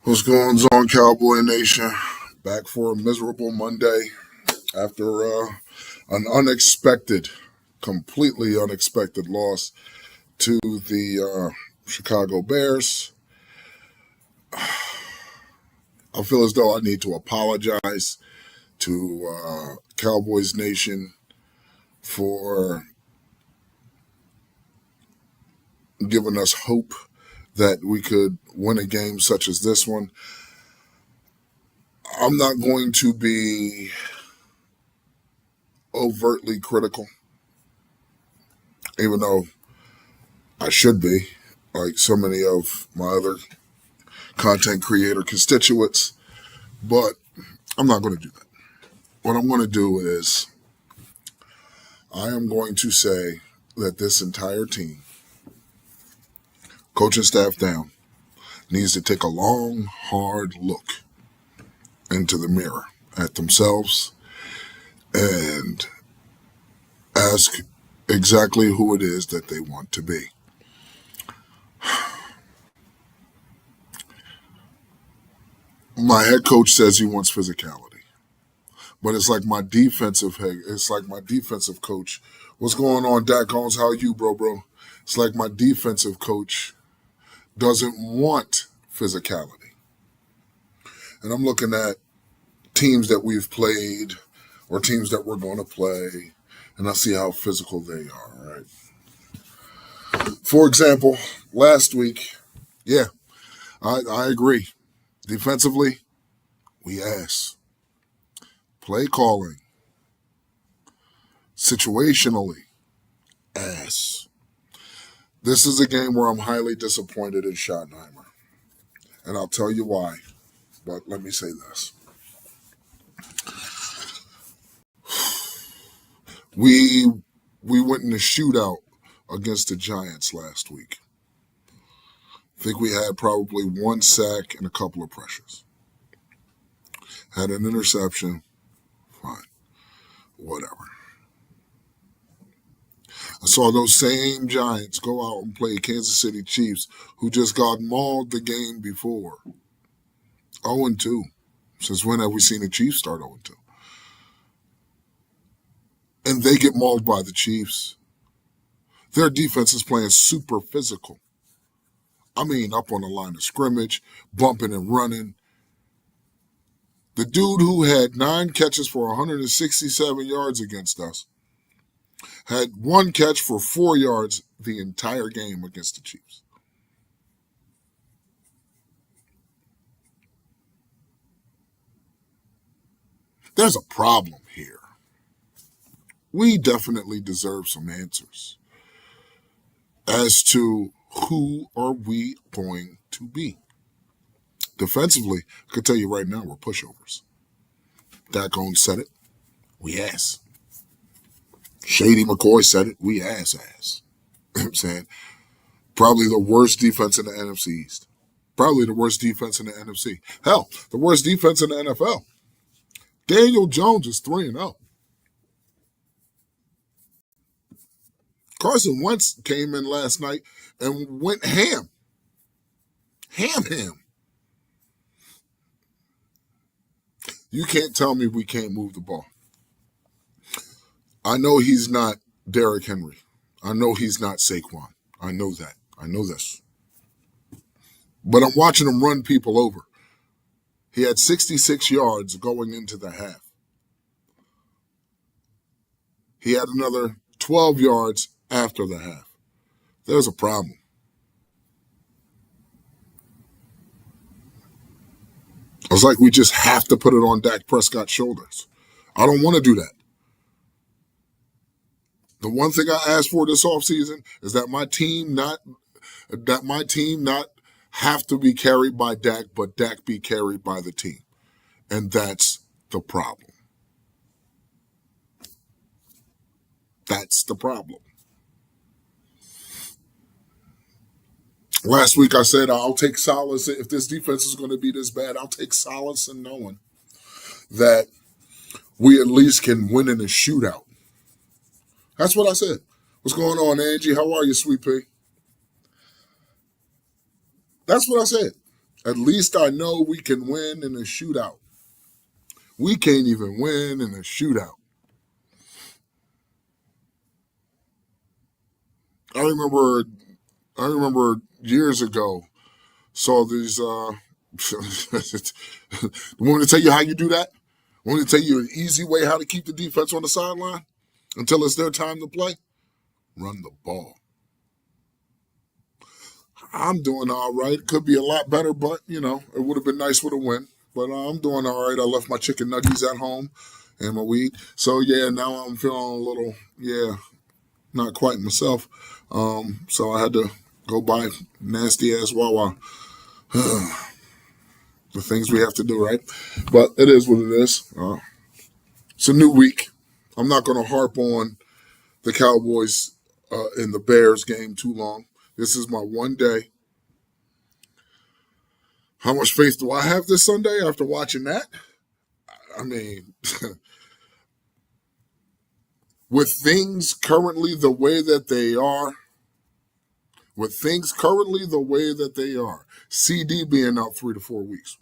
What's going on, Cowboy Nation? Back for a miserable Monday after an completely unexpected loss to the Chicago Bears. I feel as though I need to apologize to Cowboys Nation for giving us hope that we could win a game such as this one. I'm not going to be overtly critical, even though I should be, like so many of my other content creator constituents, but I'm not going to do that. What I'm going to do is I am going to say that this entire team, coaching staff down, needs to take a long, hard look into the mirror at themselves and ask exactly who it is that they want to be. My head coach says he wants physicality, but it's like my defensive coach. What's going on, Dak Jones? How are you, bro? It's like my defensive coach doesn't want physicality. And I'm looking at teams that we've played or teams that we're going to play, and I see how physical they are, right? For example, last week, I agree. Defensively, we ass. Play calling. Situationally, ass. This is a game where I'm highly disappointed in Schottenheimer. And I'll tell you why. But let me say this. We went in a shootout against the Giants last week. I think we had probably one sack and a couple of pressures. Had an interception. Fine. Whatever. I saw those same Giants go out and play Kansas City Chiefs, who just got mauled the game before. 0-2. Since when have we seen the Chiefs start 0-2? And they get mauled by the Chiefs. Their defense is playing super physical. I mean, up on the line of scrimmage, bumping and running. The dude who had 9 catches for 167 yards against us had 1 catch for 4 yards the entire game against the Chiefs. There's a problem here. We definitely deserve some answers as to who are we going to be. Defensively, I can tell you right now, we're pushovers. Dak Jones said it. We ass. Shady McCoy said it. We ass. You know what I'm saying? Probably the worst defense in the NFC East. Probably the worst defense in the NFC. Hell, the worst defense in the NFL. Daniel Jones is 3-0. Carson Wentz came in last night and went ham. Ham. You can't tell me we can't move the ball. I know he's not Derrick Henry. I know he's not Saquon. I know that. I know this. But I'm watching him run people over. He had 66 yards going into the half. He had another 12 yards after the half. There's a problem. It's like we just have to put it on Dak Prescott's shoulders. I don't want to do that. The one thing I asked for this offseason is that my team not have to be carried by Dak, but Dak be carried by the team. And that's the problem. That's the problem. Last week I said I'll take solace if this defense is going to be this bad. I'll take solace in knowing that we at least can win in a shootout. That's what I said. What's going on, Angie? How are you, sweet pea? That's what I said. At least I know we can win in a shootout. We can't even win in a shootout. I remember I remember years ago saw these want me to tell you how you do that? Want me to tell you an easy way how to keep the defense on the sideline until it's their time to play? Run the ball. I'm doing all right. Could be a lot better, but it would have been nice with a win. But I'm doing all right. I left my chicken nuggets at home and my weed. So yeah, now I'm feeling a little not quite myself. So I had to go buy nasty ass Wawa. The things we have to do, right? But it is what it is. It's a new week. I'm not going to harp on the Cowboys in the Bears game too long. This is my one day. How much faith do I have this Sunday after watching that? I mean, with things currently the way that they are, CD being out 3 to 4 weeks.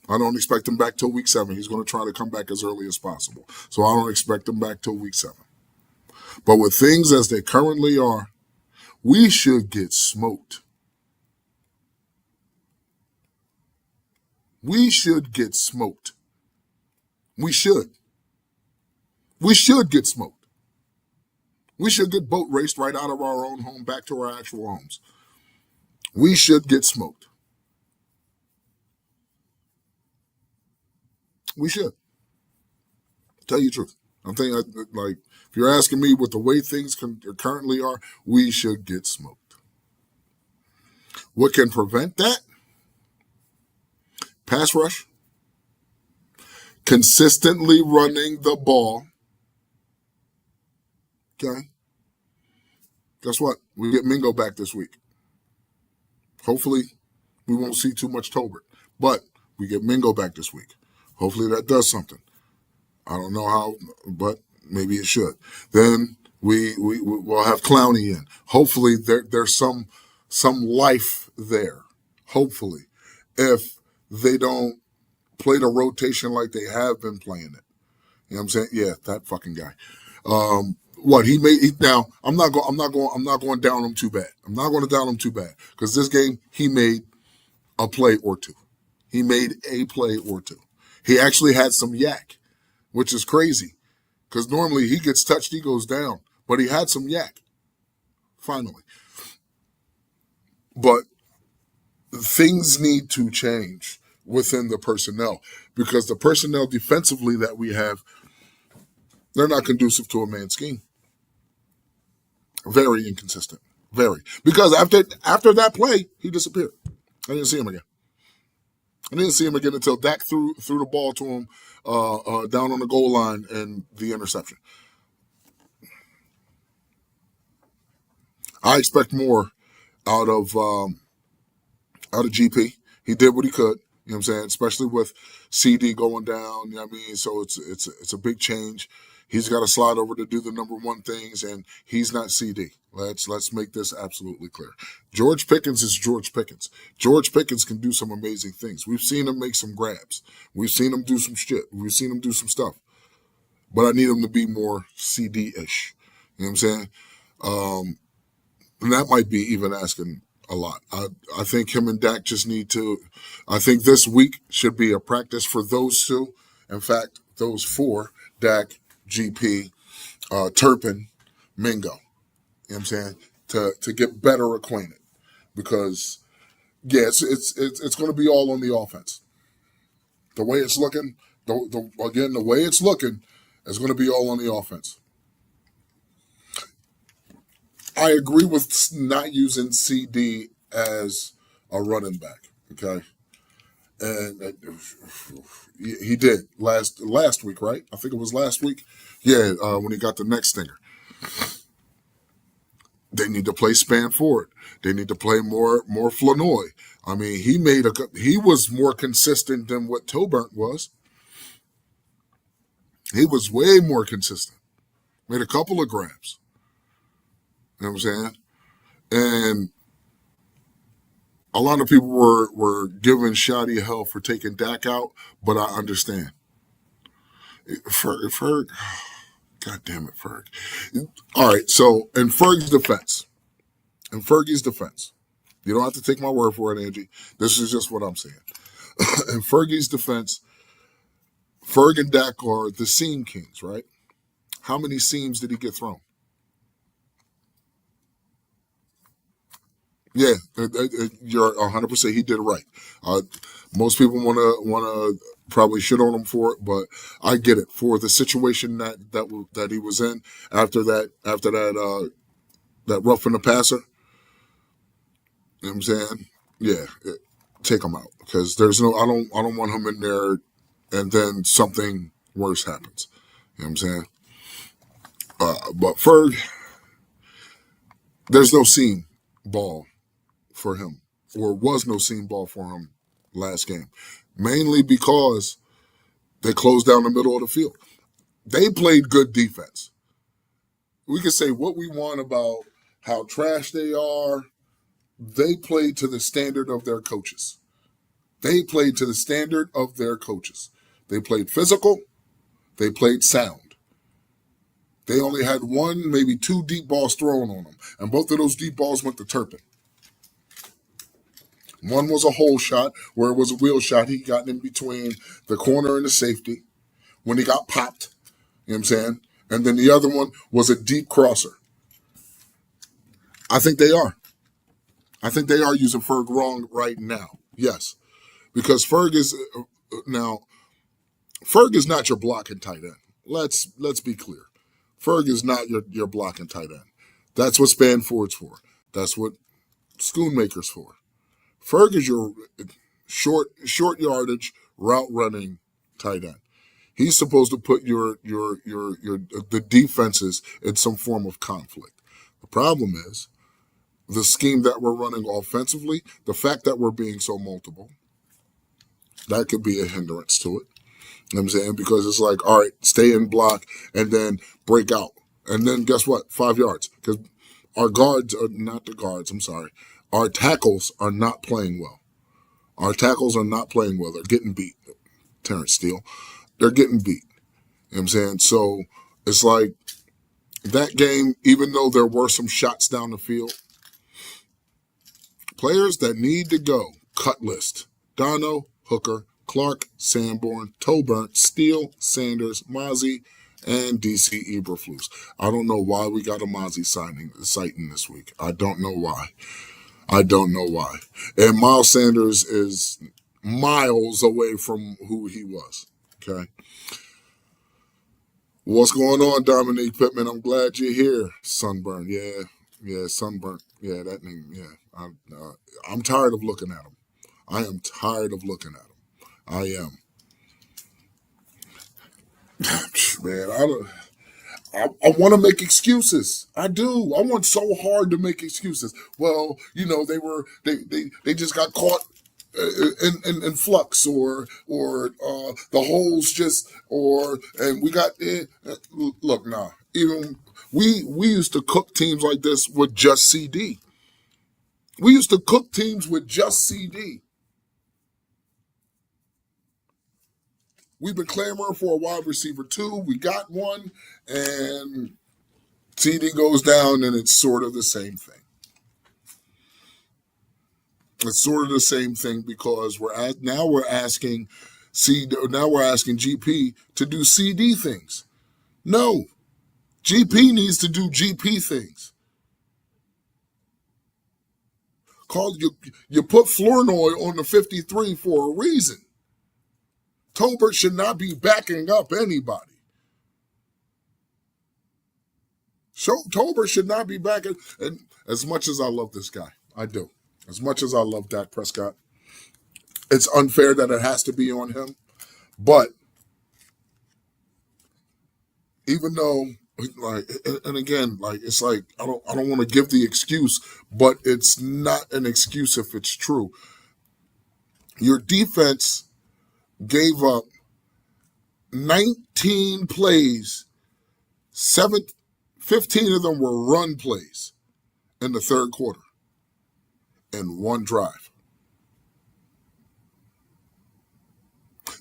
I don't expect him back till week 7. He's going to try to come back as early as possible. So I don't expect him back till week 7. But with things as they currently are, we should get smoked. We should get smoked. We should. We should get smoked. We should get boat raced right out of our own home back to our actual homes. We should get smoked. We should. Tell you the truth. I'm thinking, like, if you're asking me with the way things currently are, we should get smoked. What can prevent that? Pass rush. Consistently running the ball. Okay. Guess what? We get Mingo back this week. Hopefully, we won't see too much Tolbert. But we get Mingo back this week. Hopefully that does something. I don't know how, but maybe it should. Then we'll have Clowney in. Hopefully there's some life there. Hopefully, if they don't play the rotation like they have been playing it. You know what I'm saying? Yeah, that fucking guy. What he made now? I'm not going down him too bad. I'm not going to down him too bad because this game he made a play or two. He made a play or two. He actually had some yak, which is crazy because normally he gets touched, he goes down, but he had some yak. Finally, but things need to change within the personnel because the personnel defensively that we have, they're not conducive to a man scheme. Very inconsistent. Very. Because after that play, he disappeared. I didn't see him again. Until Dak threw the ball to him down on the goal line and the interception. I expect more out of GP. He did what he could. You know what I'm saying? Especially with CD going down. You know what I mean? So it's a big change. He's got to slide over to do the number one things, and he's not CD. Let's make this absolutely clear. George Pickens is George Pickens. George Pickens can do some amazing things. We've seen him make some grabs. We've seen him do some shit. We've seen him do some stuff. But I need him to be more CD-ish. You know what I'm saying? And that might be even asking a lot. I think him and Dak just need to. I think this week should be a practice for those two. In fact, those four: Dak, GP, Turpin, Mingo. You know what I'm saying? To get better acquainted, because it's going to be all on the offense. The way it's looking, the way it's looking, is going to be all on the offense. I agree with not using CD as a running back. Okay, and he did last week, right? I think it was last week. Yeah, when he got the neck stinger. They need to play Span Ford. They need to play more Flanoy. I mean, he was more consistent than what Tolbert was. He was way more consistent. Made a couple of grabs. You know what I'm saying? And A lot of people were giving Shotty hell for taking Dak out, but I understand. Ferg, God damn it, Ferg. All right, so in Fergie's defense, you don't have to take my word for it, Angie. This is just what I'm saying. In Fergie's defense, Ferg and Dak are the seam kings, right? How many seams did he get thrown? Yeah, you're 100%. He did it right. Uh, most people want to probably shit on him for it, but I get it for the situation that he was in after that roughing the passer. You know what I'm saying? Yeah, take him out because there's no. I don't want him in there, and then something worse happens. You know what I'm saying? But Ferg, there's no seam ball for him, or was no seam ball for him last game, mainly because they closed down the middle of the field. They played good defense. We can say what we want about how trash they are. They played to the standard of their coaches. They played to the standard of their coaches. They played physical. They played sound. They only had one, maybe two deep balls thrown on them, and both of those deep balls went to Turpin. One was a hole shot where it was a wheel shot. He got in between the corner and the safety when he got popped. You know what I'm saying? And then the other one was a deep crosser. I think they are. I think they are using Ferg wrong right now. Yes. Because now Ferg is not your blocking tight end. Let's be clear. Ferg is not your blocking tight end. That's what Spanford's for. That's what Schoonmaker's for. Ferg is your short yardage route running tight end. He's supposed to put your the defenses in some form of conflict. The problem is the scheme that we're running offensively, the fact that we're being so multiple, that could be a hindrance to it. You know what I'm saying? Because it's like, all right, stay in block and then break out. And then guess what? 5 yards. Because our guards are not the guards, I'm sorry. Our tackles are not playing well. Our tackles are not playing well. They're getting beat. Terrence Steele. They're getting beat. You know what I'm saying? So it's like that game, even though there were some shots down the field, players that need to go, cut list. Dono, Hooker, Clark, Sanborn, Toburn, Steele, Sanders, Mozzie, and DC Eberflus. I don't know why we got a Mozzie sighting this week. I don't know why. And Miles Sanders is miles away from who he was. Okay. What's going on, Dominique Pittman? I'm glad you're here. Sunburn. Yeah, Sunburn. Yeah, that name. Yeah. I'm tired of looking at him. I am tired of looking at him. I am. Man, I want to make excuses. I do. I want so hard to make excuses. Well, they just got caught in flux or the holes just and we got look nah. Even we used to cook teams like this with just CD. We used to cook teams with just CD. We've been clamoring for a wide receiver too. We got one, and CD goes down, and it's sort of the same thing. It's sort of the same thing because now we're asking GP to do CD things. No, GP needs to do GP things. You put Flournoy on the 53 for a reason. Tolbert should not be backing up anybody. Tolbert should not be backing. And as much as I love this guy, I do. As much as I love Dak Prescott, it's unfair that it has to be on him. But even though, like, and again, like it's like I don't want to give the excuse, but it's not an excuse if it's true. Your defense gave up 19 plays, 15 of them were run plays in the third quarter in one drive.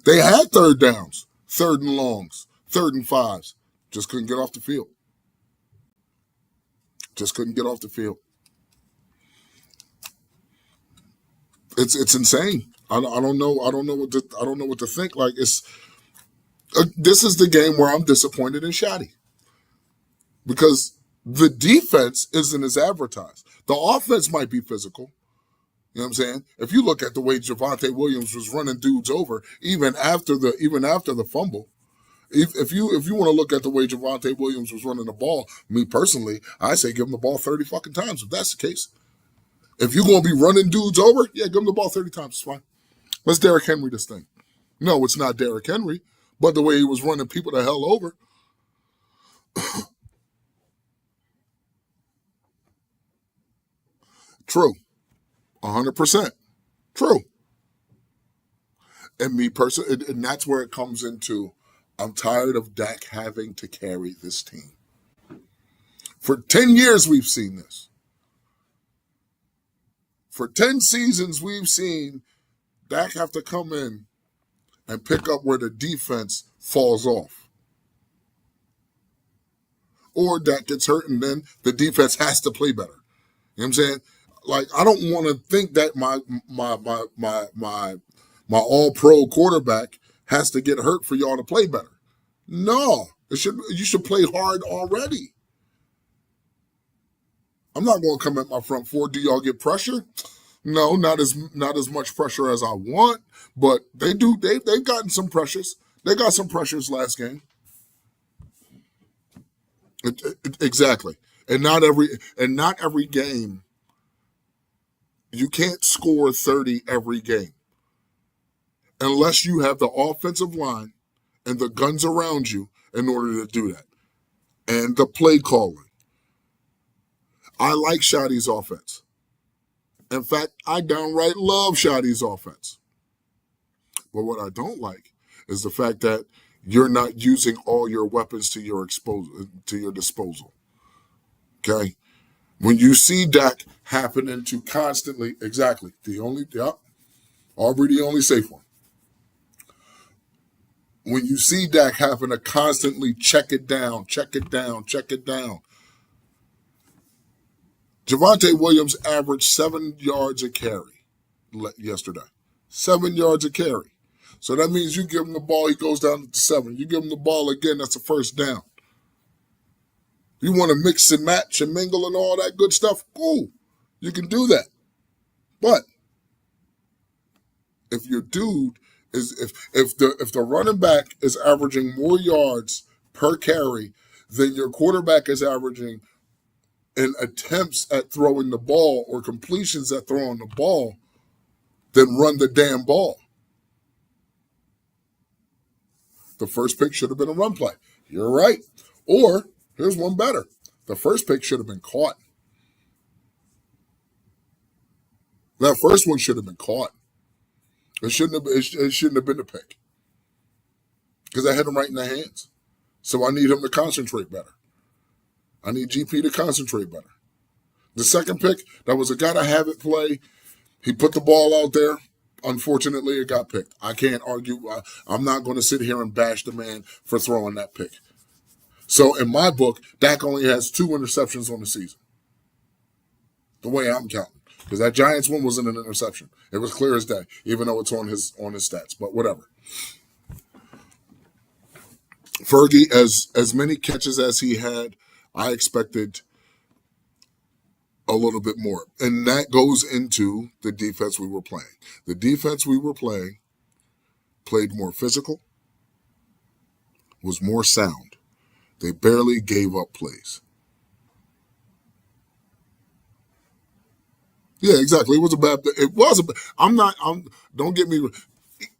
They had third downs, third and longs, third and fives. Just couldn't get off the field. Just couldn't get off the field. It's insane. I don't know. I don't know what to think. Like this is the game where I'm disappointed in Shotty because the defense isn't as advertised. The offense might be physical. You know what I'm saying? If you look at the way Javonte Williams was running dudes over, even after the fumble, if you want to look at the way Javonte Williams was running the ball, me personally, I say give him the ball 30 fucking times if that's the case. If you're gonna be running dudes over, yeah, give him the ball 30 times. It's fine. Let's Derrick Henry this thing. No, it's not Derrick Henry, but the way he was running people the hell over. True. 100%. True. And me personally, and that's where it comes into, I'm tired of Dak having to carry this team. For 10 years, we've seen this. For 10 seasons, we've seen Dak have to come in and pick up where the defense falls off. Or Dak gets hurt and then the defense has to play better. You know what I'm saying? Like, I don't want to think that my all-pro quarterback has to get hurt for y'all to play better. No. You should play hard already. I'm not going to come at my front four. Do y'all get pressure? No, not as much pressure as I want, but they do. They've gotten some pressures. They got some pressures last game. Exactly, and not every game. You can't score 30 every game unless you have the offensive line and the guns around you in order to do that, and the play calling. I like Shotty's offense. In fact, I downright love Shotty's offense. But what I don't like is the fact that you're not using all your weapons to your disposal. Okay? When you see Dak happening to constantly, exactly, Aubrey the only safe one. When you see Dak having to constantly check it down, Javonte Williams averaged 7 yards a carry yesterday. 7 yards a carry. So that means you give him the ball, he goes down to 7. You give him the ball again, that's a first down. You want to mix and match and mingle and all that good stuff? Cool. You can do that. But if your dude if the running back is averaging more yards per carry than your quarterback is averaging in attempts at throwing the ball or completions at throwing the ball, then run the damn ball. The first pick should have been a run play. You're right. Or, here's one better. The first pick should have been caught. That first one should have been caught. It shouldn't have been the pick. Because I had him right in the hands. So I need him to concentrate better. I need GP to concentrate better. The second pick, that was a guy to have it play. He put the ball out there. Unfortunately, it got picked. I can't argue. I'm not going to sit here and bash the man for throwing that pick. So in my book, Dak only has 2 interceptions on the season. The way I'm counting. Because that Giants one wasn't an interception. It was clear as day, even though it's on his stats. But whatever. Fergie, as many catches as he had, I expected a little bit more. And that goes into the defense we were playing. The defense we were playing played more physical, was more sound. They barely gave up plays. Yeah, exactly. It was a bad. Don't get me.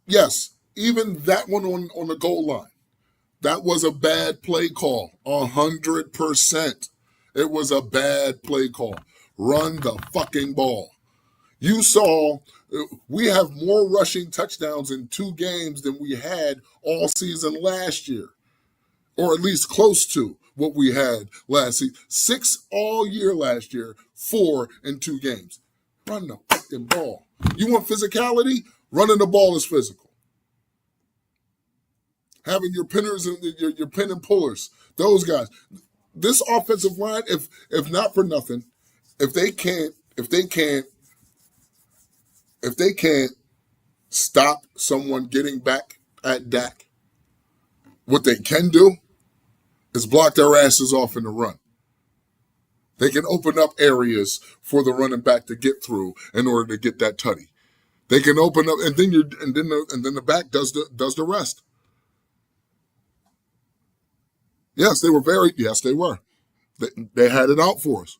Yes, even that one on the goal line. That was a bad play call. 100%. It was a bad play call. Run the fucking ball. You saw we have more rushing touchdowns in 2 games than we had all season last year. Or at least close to what we had last season. 6 all year last year, 4 in 2 games. Run the fucking ball. You want physicality? Running the ball is physical. having your pinners and your pin and pullers, those guys. This offensive line, if not for nothing, if they can't stop someone getting back at Dak, what they can do is block their asses off in the run. They can open up areas for the running back to get through in order to get that tutty. They can open up, and then the back does the rest. Yes, they were. They had it out for us.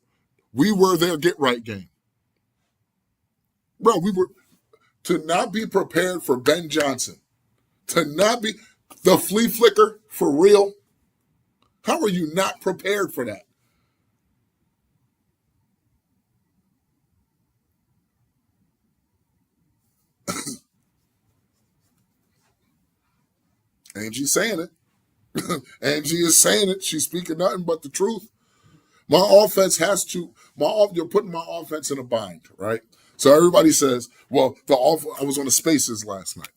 We were their get right game. Bro, we were to not be prepared for Ben Johnson, to not be the flea flicker for real. How are you not prepared for that? Angie's saying it. Angie is saying it. She's speaking nothing but the truth. My offense you're putting my offense in a bind, right? So everybody says, well, I was on the Spaces last night,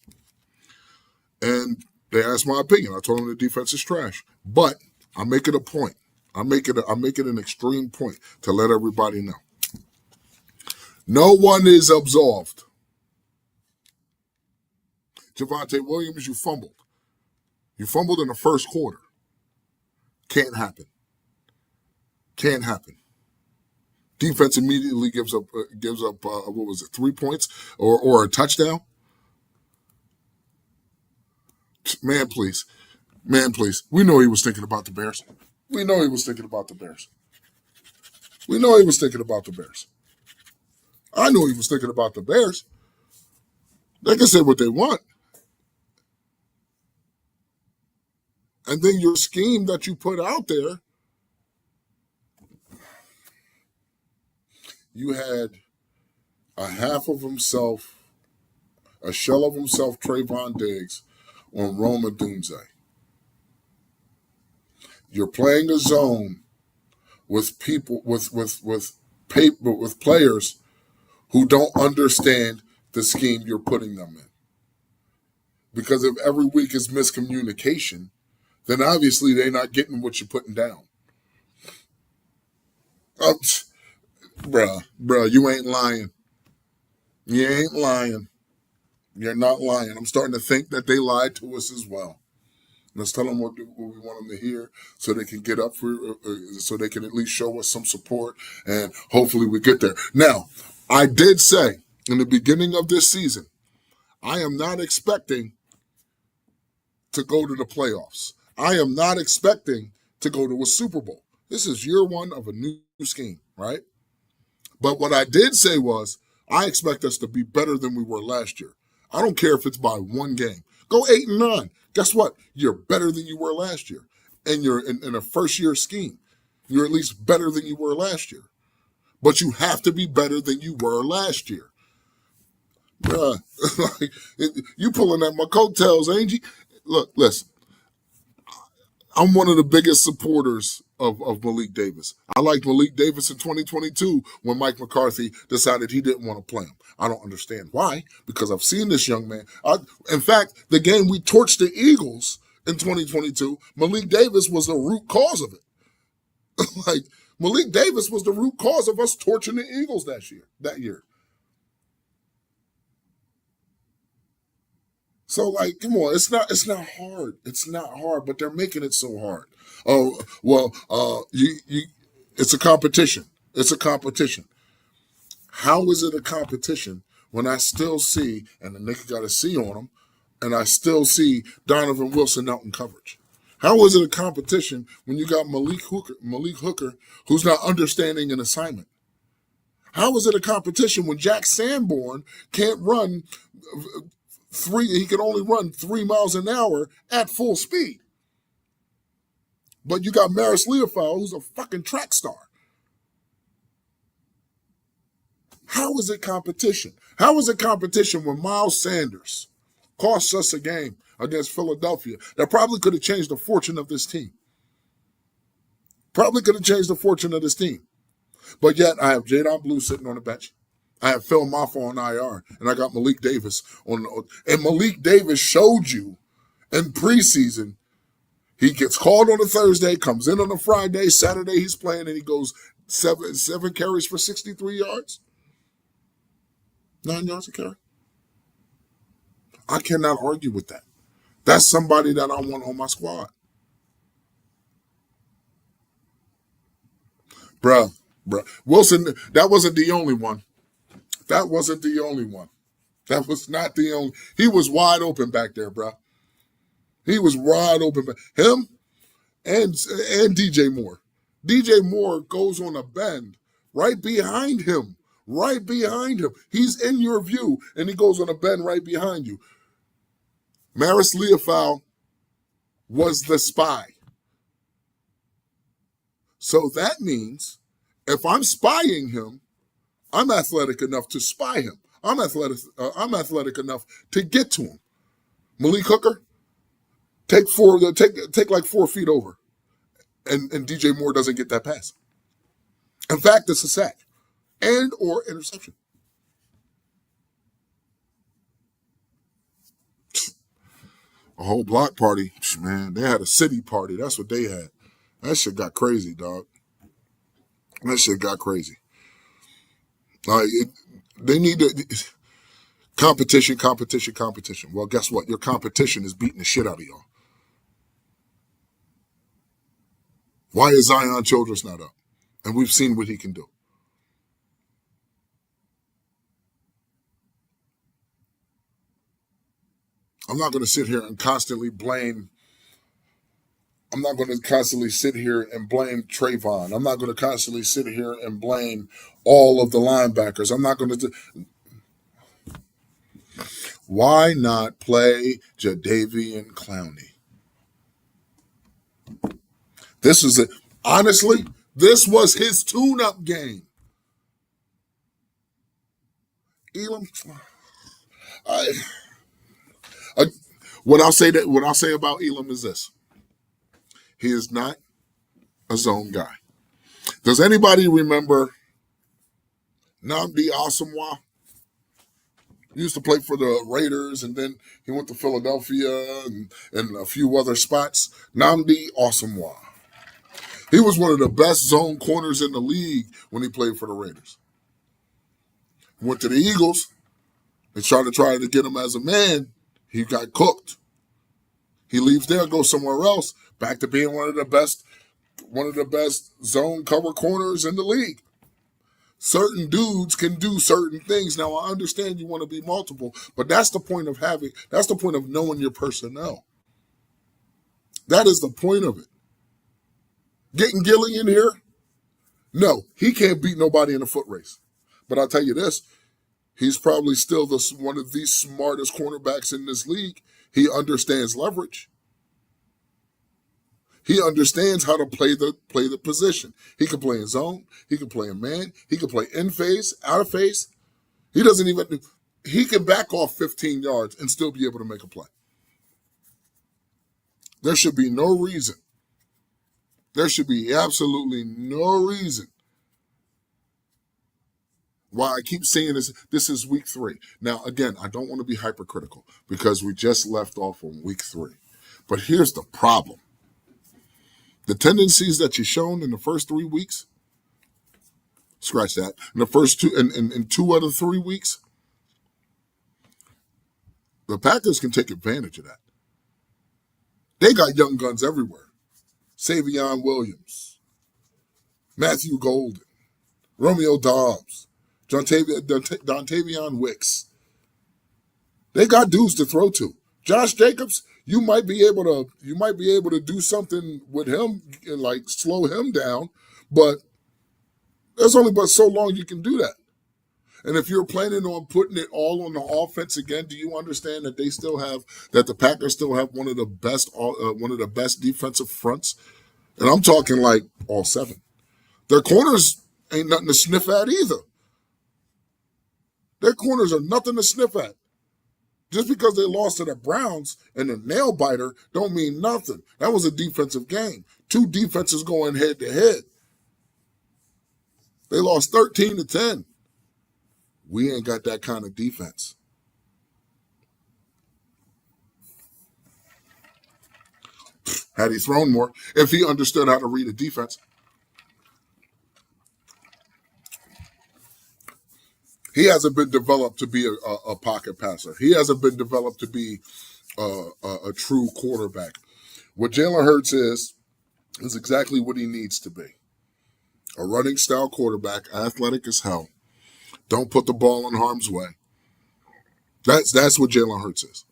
and they asked my opinion. I told them the defense is trash, but I make it a point. I make it an extreme point to let everybody know. No one is absolved. Javonte Williams, you fumbled. You fumbled in the first quarter. Can't happen. Can't happen. Defense immediately gives up. What was it? 3 points or a touchdown. Man, please. We know he was thinking about the Bears. We know he was thinking about the Bears. I know he was thinking about the Bears. They can say what they want. And then your scheme that you put out there, you had a half of himself, a shell of himself, Trayvon Diggs, on Roma Dunze. You're playing a zone with people with players who don't understand the scheme you're putting them in. Because if every week is miscommunication, then obviously they're not getting what you're putting down. Bruh, you ain't lying. You ain't lying. You're not lying. I'm starting to think that they lied to us as well. Let's tell them what we want them to hear so they can get up so they can at least show us some support, and hopefully we get there. Now, I did say in the beginning of this season, I am not expecting to go to the playoffs. I am not expecting to go to a Super Bowl. This is year one of a new scheme, right? But what I did say was, I expect us to be better than we were last year. I don't care if it's by one game. Go 8-9. Guess what? You're better than you were last year. And you're in a first-year scheme. You're at least better than you were last year. But you have to be better than you were last year. Bruh, you pulling at my coattails, Angie. Look, listen. I'm one of the biggest supporters of Malik Davis. I liked Malik Davis in 2022 when Mike McCarthy decided he didn't want to play him. I don't understand why, because I've seen this young man. In fact, the game we torched the Eagles in 2022, Malik Davis was the root cause of it. Malik Davis was the root cause of us torching the Eagles that year. So, come on, it's not hard. It's not hard, but they're making it so hard. Oh, well, it's a competition. It's a competition. How is it a competition when I still see, and the nigga got a C on him, and I still see Donovan Wilson out in coverage? How is it a competition when you got Malik Hooker, who's not understanding an assignment? How is it a competition when Jack Sanborn can't run he can only run 3 miles an hour at full speed? But you got Maris Leofau, who's a fucking track star. How is it competition? How is it competition when Miles Sanders costs us a game against Philadelphia that probably could have changed the fortune of this team? Probably could have changed the fortune of this team. But yet I have Jadon Blue sitting on the bench. I have Phil Maffa on IR, and I got Malik Davis and Malik Davis showed you In preseason, he gets called on a Thursday, comes in on a Friday, Saturday he's playing, and he goes seven carries for 63 yards, 9 yards a carry. I cannot argue with that. That's somebody that I want on my squad. Bruh, bruh. Wilson, that wasn't the only one. That wasn't the only one. That was not the only. He was wide open back there, bruh. He was wide open. Him and DJ Moore. DJ Moore goes on a bend right behind him. Right behind him. He's in your view, and he goes on a bend right behind you. Maris Leofau was the spy. So that means if I'm spying him, I'm athletic enough to spy him. I'm athletic enough to get to him. Malik Hooker, take like 4 feet over, and DJ Moore doesn't get that pass. In fact, it's a sack and or interception. A whole block party, man. They had a city party. That's what they had. That shit got crazy, dog. That shit got crazy. They need to competition, competition, competition. Well, guess what? Your competition is beating the shit out of y'all. Why is Zion Childress not up? And we've seen what he can do. I'm not going to sit here and constantly blame. I'm not going to constantly sit here and blame Trayvon. I'm not going to constantly sit here and blame all of the linebackers. I'm not going to. Why not play Jadeveon Clowney? This is it. Honestly, this was his tune-up game. Elam, I, what I'll say about Elam is this: he is not a zone guy. Does anybody remember Nnamdi Asomugha? He used to play for the Raiders, and then he went to Philadelphia and a few other spots. Nnamdi Asomugha. He was one of the best zone corners in the league when he played for the Raiders. Went to the Eagles. They tried to get him as a man. He got cooked. He leaves there, goes somewhere else, back to being one of the best zone cover corners in the league. Certain dudes can do certain things. Now I understand you want to be multiple, but that's the point of knowing your personnel. That is the point of it. Getting Gilly in here? No, he can't beat nobody in a foot race. But I'll tell you this, he's probably still one of the smartest cornerbacks in this league. He understands leverage. He understands how to play the position. He can play in zone. He can play in man. He can play in phase, out of phase. He can back off 15 yards and still be able to make a play. There should be no reason. There should be absolutely no reason why I keep saying this is week 3. Now, again, I don't want to be hypercritical because we just left off on week 3. But here's the problem. The tendencies that you've shown in the first 3 weeks, scratch that. In the first in 2 out of 3 weeks, the Packers can take advantage of that. They got young guns everywhere. Savion Williams, Matthew Golden, Romeo Dobbs, Dontavion Wicks. They got dudes to throw to. Josh Jacobs, you might be able to do something with him and like slow him down, but there's only but so long you can do that. And if you're planning on putting it all on the offense again, do you understand that the Packers still have one of the best defensive fronts? And I'm talking like all 7. Their corners ain't nothing to sniff at either. Their corners are nothing to sniff at. Just because they lost to the Browns and the nail biter don't mean nothing. That was a defensive game. 2 defenses going head to head. They lost 13-10. We ain't got that kind of defense. Had he thrown more, if he understood how to read a defense, he hasn't been developed to be a pocket passer. He hasn't been developed to be a true quarterback. What Jalen Hurts is exactly what he needs to be. A running style quarterback, athletic as hell. Don't put the ball in harm's way. That's what Jalen Hurts is.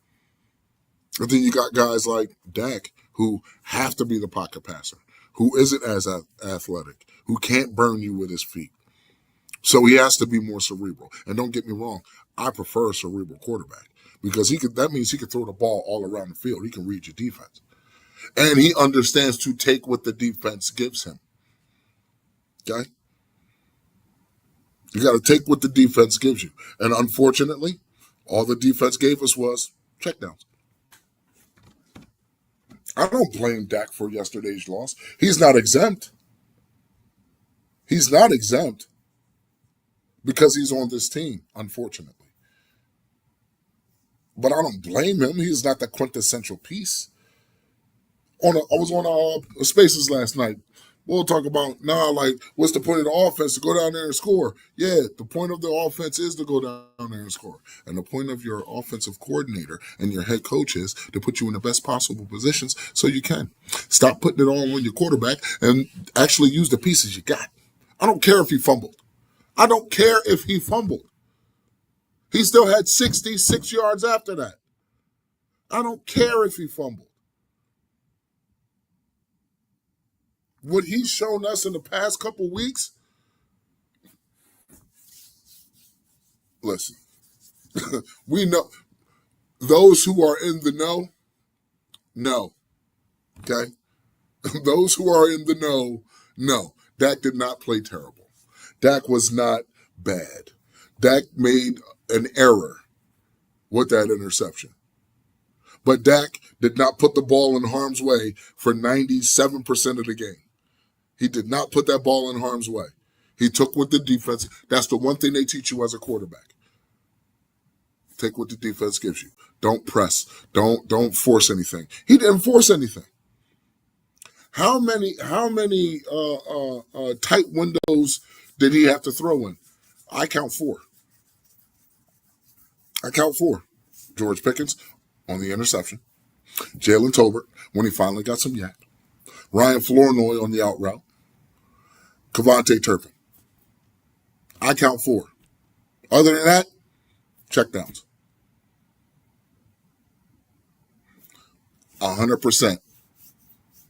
And then you got guys like Dak who have to be the pocket passer, who isn't as athletic, who can't burn you with his feet. So he has to be more cerebral. And don't get me wrong, I prefer a cerebral quarterback because that means he can throw the ball all around the field. He can read your defense. And he understands to take what the defense gives him. Okay? You got to take what the defense gives you. And unfortunately, all the defense gave us was checkdowns. I don't blame Dak for yesterday's loss. He's not exempt. He's not exempt because he's on this team, unfortunately. But I don't blame him. He's not the quintessential piece. I was on Spaces last night. We'll talk about what's the point of the offense to go down there and score? Yeah, the point of the offense is to go down there and score. And the point of your offensive coordinator and your head coach is to put you in the best possible positions so you can. Stop putting it all on your quarterback and actually use the pieces you got. I don't care if he fumbled. I don't care if he fumbled. He still had 66 yards after that. I don't care if he fumbled. What he's shown us in the past couple weeks, listen, we know those who are in the know, okay? Those who are in the know. Dak did not play terrible. Dak was not bad. Dak made an error with that interception. But Dak did not put the ball in harm's way for 97% of the game. He did not put that ball in harm's way. He took what the defense, that's the one thing they teach you as a quarterback. Take what the defense gives you. Don't press. Don't force anything. He didn't force anything. How many tight windows did he have to throw in? I count 4. George Pickens on the interception. Jalen Tolbert when he finally got some yak. Ryan Flournoy on the out route. Kevontae Turpin. I count 4. Other than that, checkdowns. 100%.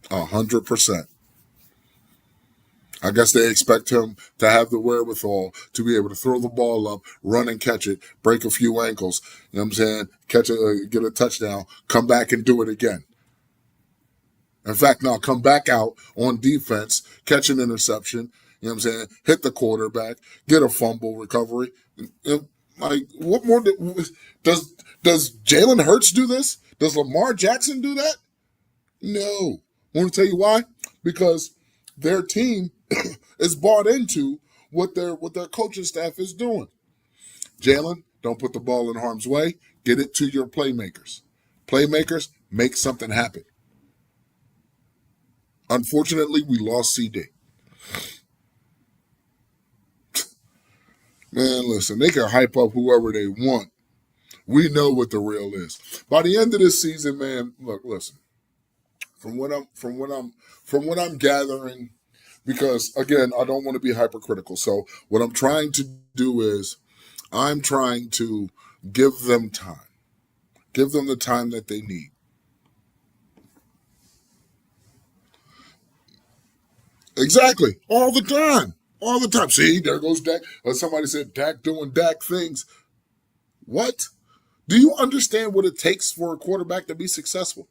100%. I guess they expect him to have the wherewithal to be able to throw the ball up, run and catch it, break a few ankles, you know what I'm saying, catch it, get a touchdown, come back and do it again. In fact, now come back out on defense, catch an interception, you know what I'm saying, hit the quarterback, get a fumble recovery. What more does Jalen Hurts do this? Does Lamar Jackson do that? No. Want to tell you why? Because their team is bought into what their coaching staff is doing. Jalen, don't put the ball in harm's way. Get it to your playmakers. Playmakers, make something happen. Unfortunately, we lost CD. Man, listen, they can hype up whoever they want. We know what the real is. By the end of this season, man, look, listen. From what I'm gathering, because again, I don't want to be hypercritical. So what I'm trying to do is I'm trying to give them time. Give them the time that they need. Exactly. All the time. All the time. See, there goes Dak. Or somebody said Dak doing Dak things. What? Do you understand what it takes for a quarterback to be successful?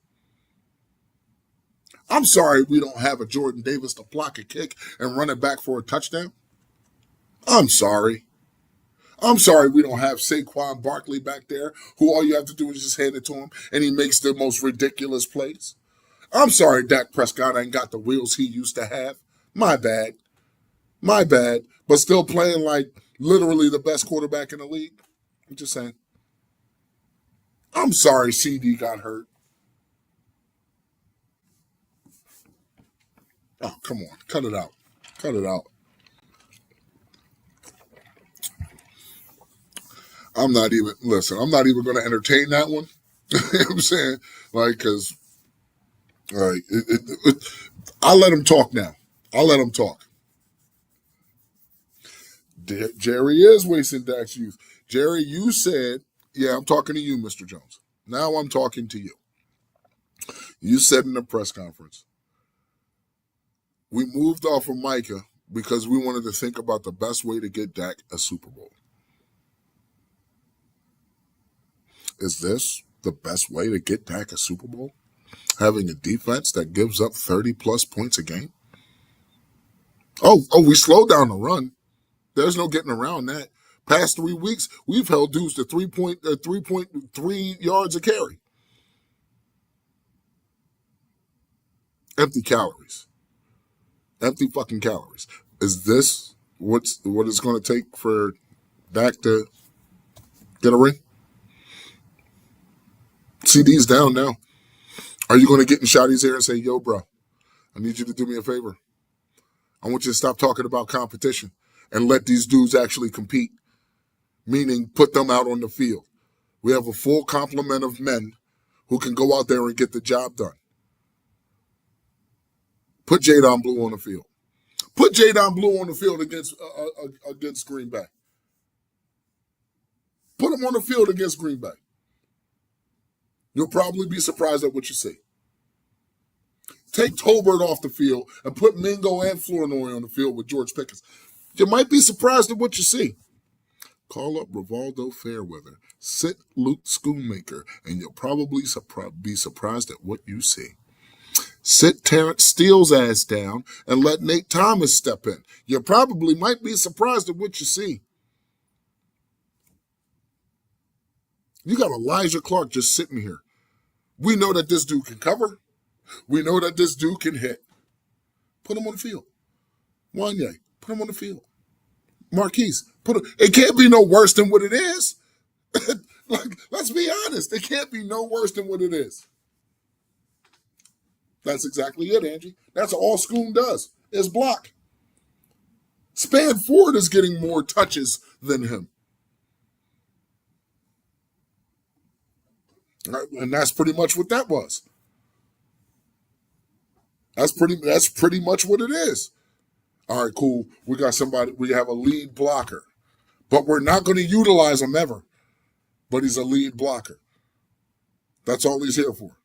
I'm sorry we don't have a Jordan Davis to block a kick and run it back for a touchdown. I'm sorry. I'm sorry we don't have Saquon Barkley back there, who all you have to do is just hand it to him, and he makes the most ridiculous plays. I'm sorry Dak Prescott ain't got the wheels he used to have. My bad. My bad. But still playing like literally the best quarterback in the league. I'm just saying. I'm sorry CD got hurt. Oh, come on. Cut it out. Cut it out. I'm not even, listen, I'm not even going to entertain that one. You know what I'm saying? Like, because, like, I'll let him talk now. I'll let him talk. Jerry is wasting Dak's youth. Jerry, you said, yeah, I'm talking to you, Mr. Jones. Now I'm talking to you. You said in the press conference, we moved off of Micah because we wanted to think about the best way to get Dak a Super Bowl. Is this the best way to get Dak a Super Bowl? Having a defense that gives up 30 plus points a game? We slowed down the run. There's no getting around that. Past 3 weeks, we've held dudes to 3.3 yards a carry. Empty calories. Empty fucking calories. Is this what it's going to take for Dak to get a ring? CD's down now. Are you going to get in Shotty's ear and say, yo, bro, I need you to do me a favor. I want you to stop talking about competition and let these dudes actually compete, meaning put them out on the field. We have a full complement of men who can go out there and get the job done. Put Jadon Blue on the field. Put Jadon Blue on the field against Green Bay. Put him on the field against Green Bay. You'll probably be surprised at what you see. Take Tolbert off the field and put Mingo and Flournoy on the field with George Pickens. You might be surprised at what you see. Call up Rivaldo Fairweather, sit Luke Schoonmaker, and you'll probably be surprised at what you see. Sit Terrence Steele's ass down and let Nate Thomas step in. You probably might be surprised at what you see. You got Elijah Clark just sitting here. We know that this dude can cover. We know that this dude can hit. Put him on the field. Wanye, put him on the field. Marquise, it can't be no worse than what it is. Like, let's be honest. It can't be no worse than what it is. That's exactly it, Angie. That's all Schoon does, is block. Spanford is getting more touches than him. And that's pretty much what that was. That's pretty much what it is. All right, cool. We have a lead blocker. But we're not going to utilize him ever. But he's a lead blocker. That's all he's here for.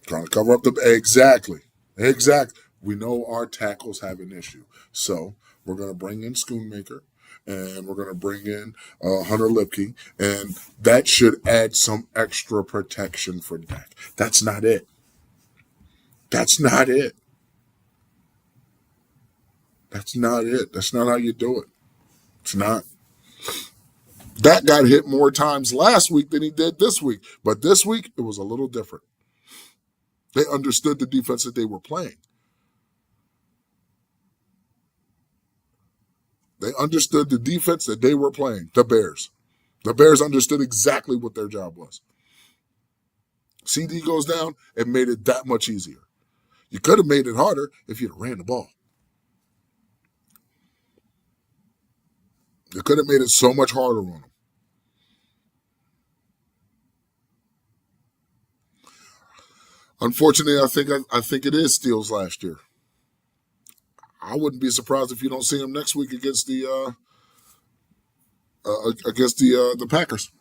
Trying to cover up exactly. We know our tackles have an issue. So we're going to bring in Schoonmaker and we're going to bring in Hunter Lipke, and that should add some extra protection for Dak. That's not it. That's not it. That's not it. That's not how you do it. It's not. Dak got hit more times last week than he did this week. But this week, it was a little different. They understood the defense that they were playing. They understood the defense that they were playing, the Bears. The Bears understood exactly what their job was. CD goes down, it made it that much easier. You could have made it harder if you'd ran the ball. You could have made it so much harder on them. Unfortunately, I think it is Steele's last year. I wouldn't be surprised if you don't see him next week against the Packers.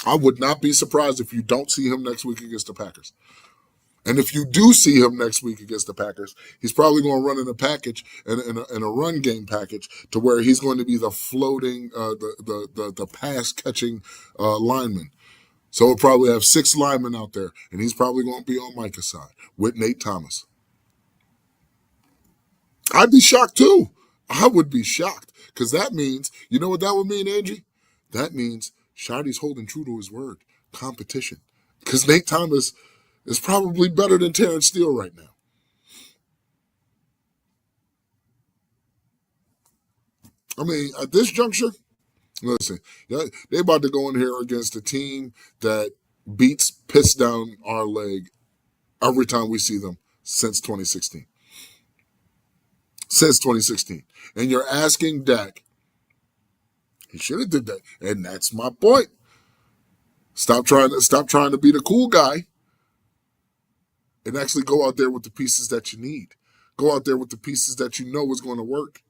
I would not be surprised if you don't see him next week against the Packers. And if you do see him next week against the Packers, he's probably going to run in a package in a run game package to where he's going to be the floating, the pass catching lineman. So we'll probably have 6 linemen out there, and he's probably going to be on Micah's side with Nate Thomas. I'd be shocked too. I would be shocked because that means, you know what that would mean, Angie? That means Shotty's holding true to his word. Competition. Because Nate Thomas is probably better than Terrence Steele right now. I mean, at this juncture, listen, they about to go in here against a team that beats piss down our leg every time we see them since 2016. Since 2016. And you're asking Dak, he should have did that. And that's my point. Stop trying to be the cool guy and actually go out there with the pieces that you need. Go out there with the pieces that you know is going to work.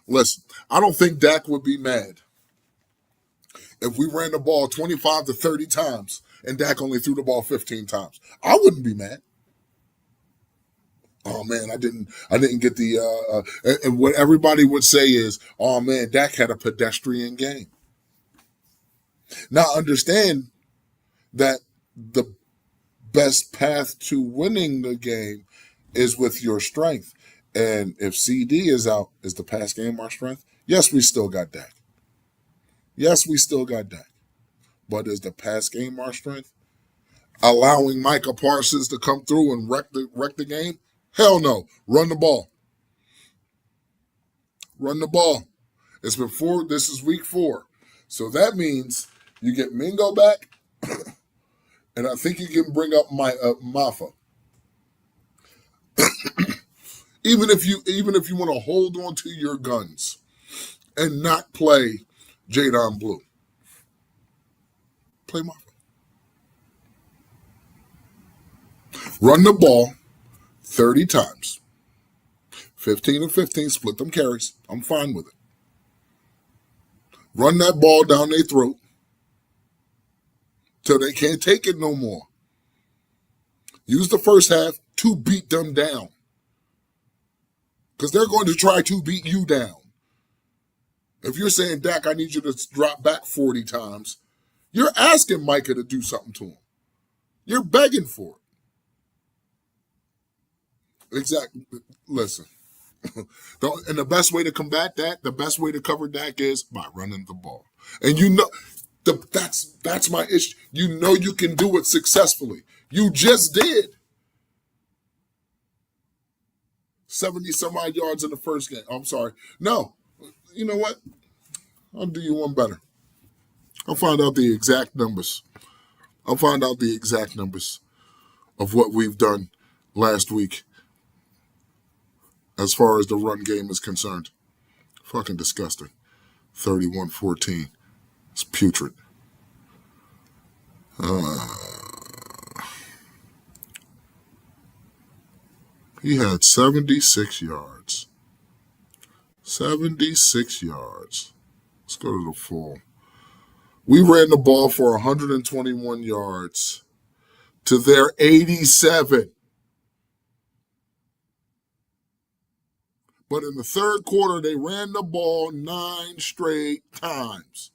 Listen, I don't think Dak would be mad if we ran the ball 25 to 30 times and Dak only threw the ball 15 times. I wouldn't be mad. Oh man, I didn't get the and what everybody would say is, oh man, Dak had a pedestrian game. Now understand that the best path to winning the game is with your strength. And if CD is out, is the pass game our strength? Yes, we still got Dak. Yes, we still got Dak. But is the pass game our strength? Allowing Micah Parsons to come through and wreck the game? Hell no. Run the ball. Run the ball. It's been this is week 4. So that means you get Mingo back, and I think you can bring up Mafa. Even if you want to hold on to your guns and not play Jadon Blue, play Mafa. Run the ball 30 times. 15 and 15, split them carries. I'm fine with it. Run that ball down their throat till they can't take it no more. Use the first half to beat them down. Because they're going to try to beat you down. If you're saying, Dak, I need you to drop back 40 times, you're asking Micah to do something to him. You're begging for it. Exactly. Listen. And the best way to combat that, the best way to cover Dak is by running the ball. And you know, that's my issue. You know you can do it successfully. You just did. 70 some odd yards in the first game. I'm sorry. No. You know what? I'll do you one better. I'll find out the exact numbers. I'll find out the exact numbers of what we've done last week as far as the run game is concerned. Fucking disgusting. 31-14. It's putrid. He had 76 yards. 76 yards. Let's go to the full. We ran the ball for 121 yards to their 87. But in the third quarter, they ran the ball 9 straight times.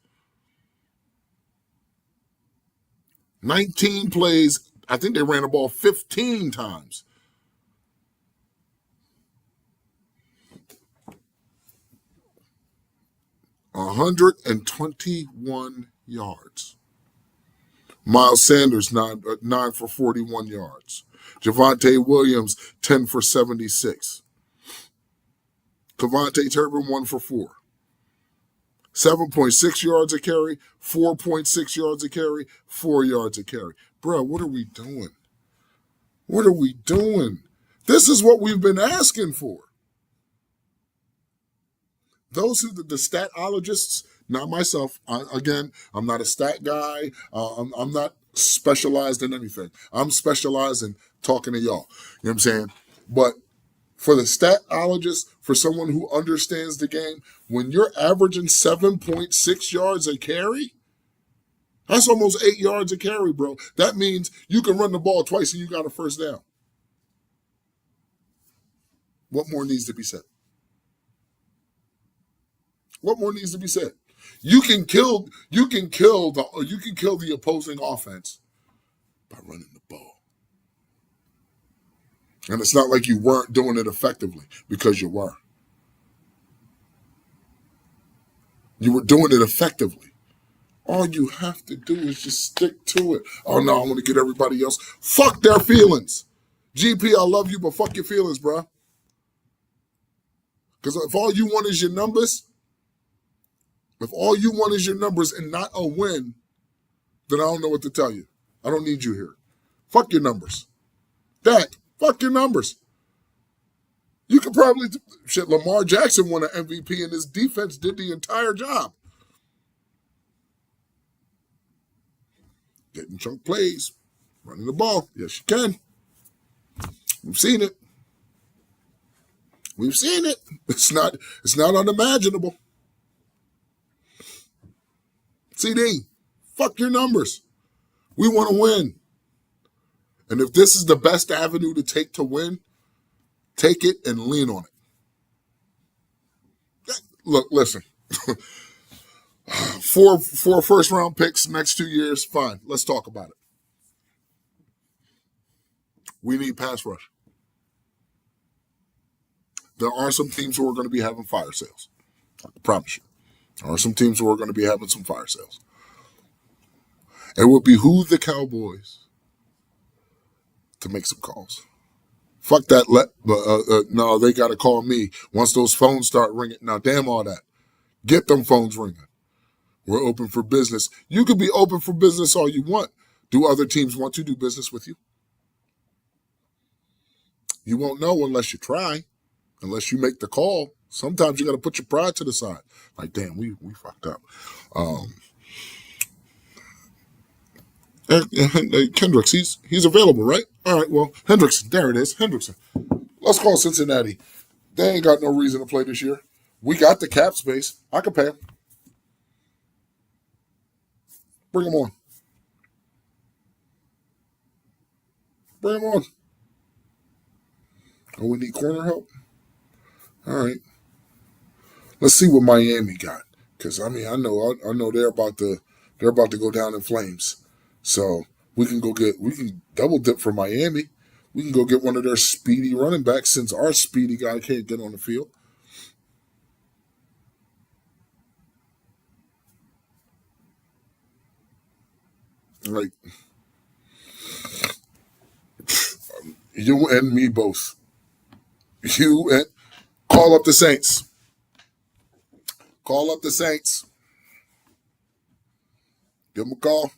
19 plays. I think they ran the ball 15 times. 121 yards. Miles Sanders, 9 for 41 yards. Javonte Williams, 10 for 76. Kevontae Turpin, 1 for 4. 7.6 yards a carry, 4.6 yards a carry, 4 yards a carry. Bro, what are we doing? What are we doing? This is what we've been asking for. Those who the statologists, not myself. I'm not a stat guy. I'm not specialized in anything. I'm specialized in talking to y'all. You know what I'm saying? But for the statologist, for someone who understands the game, when you're averaging 7.6 yards a carry, that's almost 8 yards a carry, bro. That means you can run the ball twice and you got a first down. What more needs to be said? What more needs to be said? You can kill the opposing offense by running the ball. And it's not like you weren't doing it effectively, because you were. You were doing it effectively. All you have to do is just stick to it. Oh no, I want to get everybody else. Fuck their feelings. GP, I love you, but fuck your feelings, bro. Because if all you want is your numbers, and not a win, then I don't know what to tell you. I don't need you here. Fuck your numbers. Dak, fuck your numbers. You could probably shit. Lamar Jackson won an MVP, and his defense did the entire job. Getting chunk plays, running the ball. Yes, you can. We've seen it. We've seen it. It's not unimaginable. CD, fuck your numbers. We want to win. And if this is the best avenue to take to win, take it and lean on it. Look, listen. four first round picks next 2 years, fine. Let's talk about it. We need pass rush. There are some teams who are going to be having fire sales. I promise you. There are some teams who are going to be having some fire sales. It would behoove the Cowboys to make some calls. Fuck that. No, they got to call me once those phones start ringing. Now, damn all that. Get them phones ringing. We're open for business. You could be open for business all you want. Do other teams want to do business with you? You won't know unless you try, unless you make the call. Sometimes you got to put your pride to the side. Like, damn, we fucked up. Kendricks, he's available, right? All right, well, Hendrickson, there it is, Hendrickson. Let's call Cincinnati. They ain't got no reason to play this year. We got the cap space. I can pay him. Bring him on. Bring him on. Oh, we need corner help? All right. Let's see what Miami got. Because, I mean, I know they're about to go down in flames. So we can double dip for Miami. We can go get one of their speedy running backs since our speedy guy can't get on the field. Like, you and me both. You and call up the Saints. Call up the Saints. Give them a call.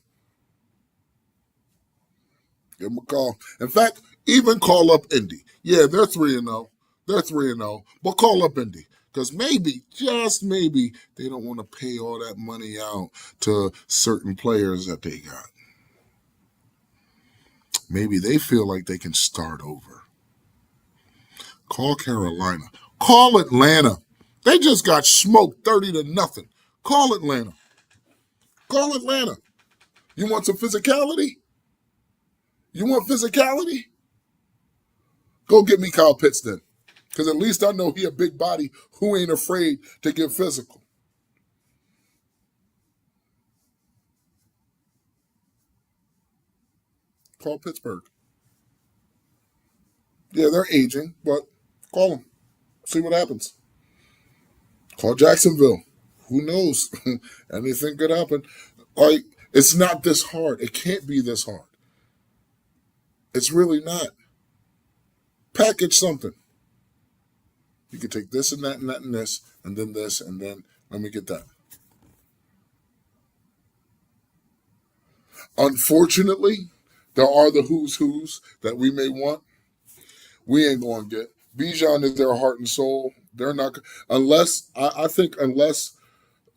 Give them a call. In fact, even call up Indy. Yeah, they're 3-0. They're 3-0. But call up Indy. Because maybe, just maybe, they don't want to pay all that money out to certain players that they got. Maybe they feel like they can start over. Call Carolina. Call Atlanta. They just got smoked 30-0. Call Atlanta. Call Atlanta. You want some physicality? You want physicality? Go get me Kyle Pitts then. Because at least I know he a big body who ain't afraid to get physical. Call Pittsburgh. Yeah, they're aging, but call them. See what happens. Call Jacksonville. Who knows? Anything could happen. Like, it's not this hard. It can't be this hard. It's really not. Package something. You could take this and that and that and this, and then this, and then let me get that. Unfortunately, there are the who's that we may want. We ain't going to get. Bijan is their heart and soul. They're not, unless, I think, unless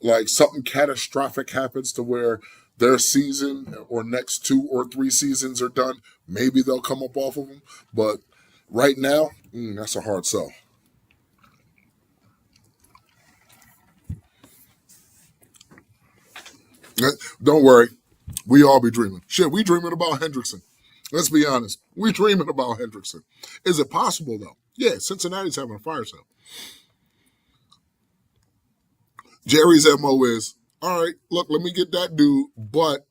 like something catastrophic happens to where their season or next 2 or 3 seasons are done, maybe they'll come up off of them. But right now, that's a hard sell. Don't worry. We all be dreaming. Shit, we dreaming about Hendrickson. Let's be honest. We dreaming about Hendrickson. Is it possible, though? Yeah, Cincinnati's having a fire sale. Jerry's MO is, all right, look, let me get that dude, but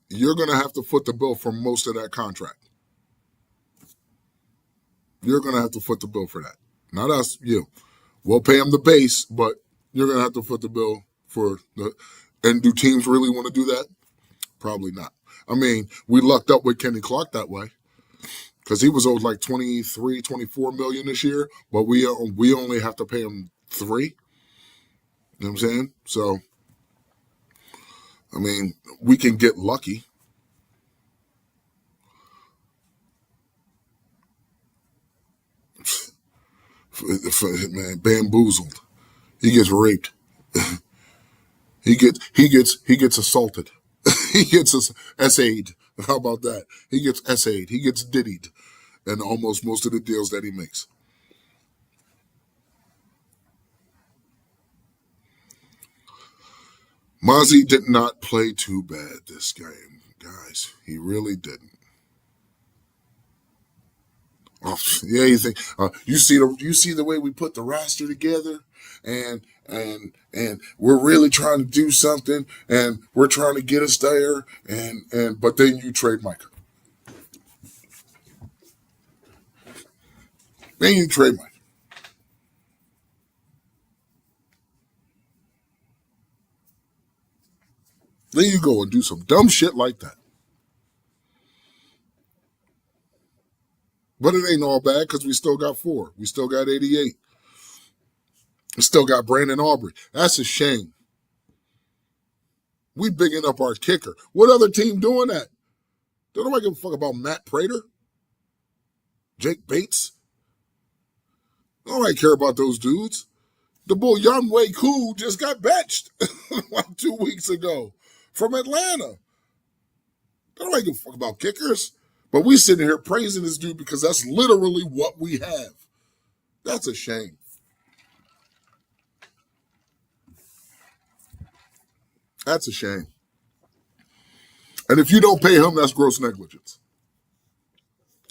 you're going to have to foot the bill for most of that contract. You're going to have to foot the bill for that. Not us, you. We'll pay him the base, but you're going to have to foot the bill for the. And do teams really want to do that? Probably not. I mean, we lucked up with Kenny Clark that way because he was owed like 23, 24 million this year, but we only have to pay him 3. You know what I'm saying? So, I mean, we can get lucky. Man, bamboozled. He gets raped. He gets assaulted. He gets essayed. How about that? He gets essayed. He gets diddied, and almost most of the deals that he makes. Mozzie did not play too bad this game, guys. He really didn't. Oh, yeah, you see the way we put the roster together, and we're really trying to do something, and we're trying to get us there, and but then you trade Micah. Then you trade Micah. Then you go and do some dumb shit like that. But it ain't all bad because we still got 4. We still got 88. We still got Brandon Aubrey. That's a shame. We bigging up our kicker. What other team doing that? Don't nobody give a fuck about Matt Prater, Jake Bates. Nobody care about those dudes. The bull Young Wei Koo just got benched like 2 weeks ago from Atlanta. Don't nobody give a fuck about kickers. But we sitting here praising this dude because that's literally what we have. That's a shame. That's a shame. And if you don't pay him, that's gross negligence.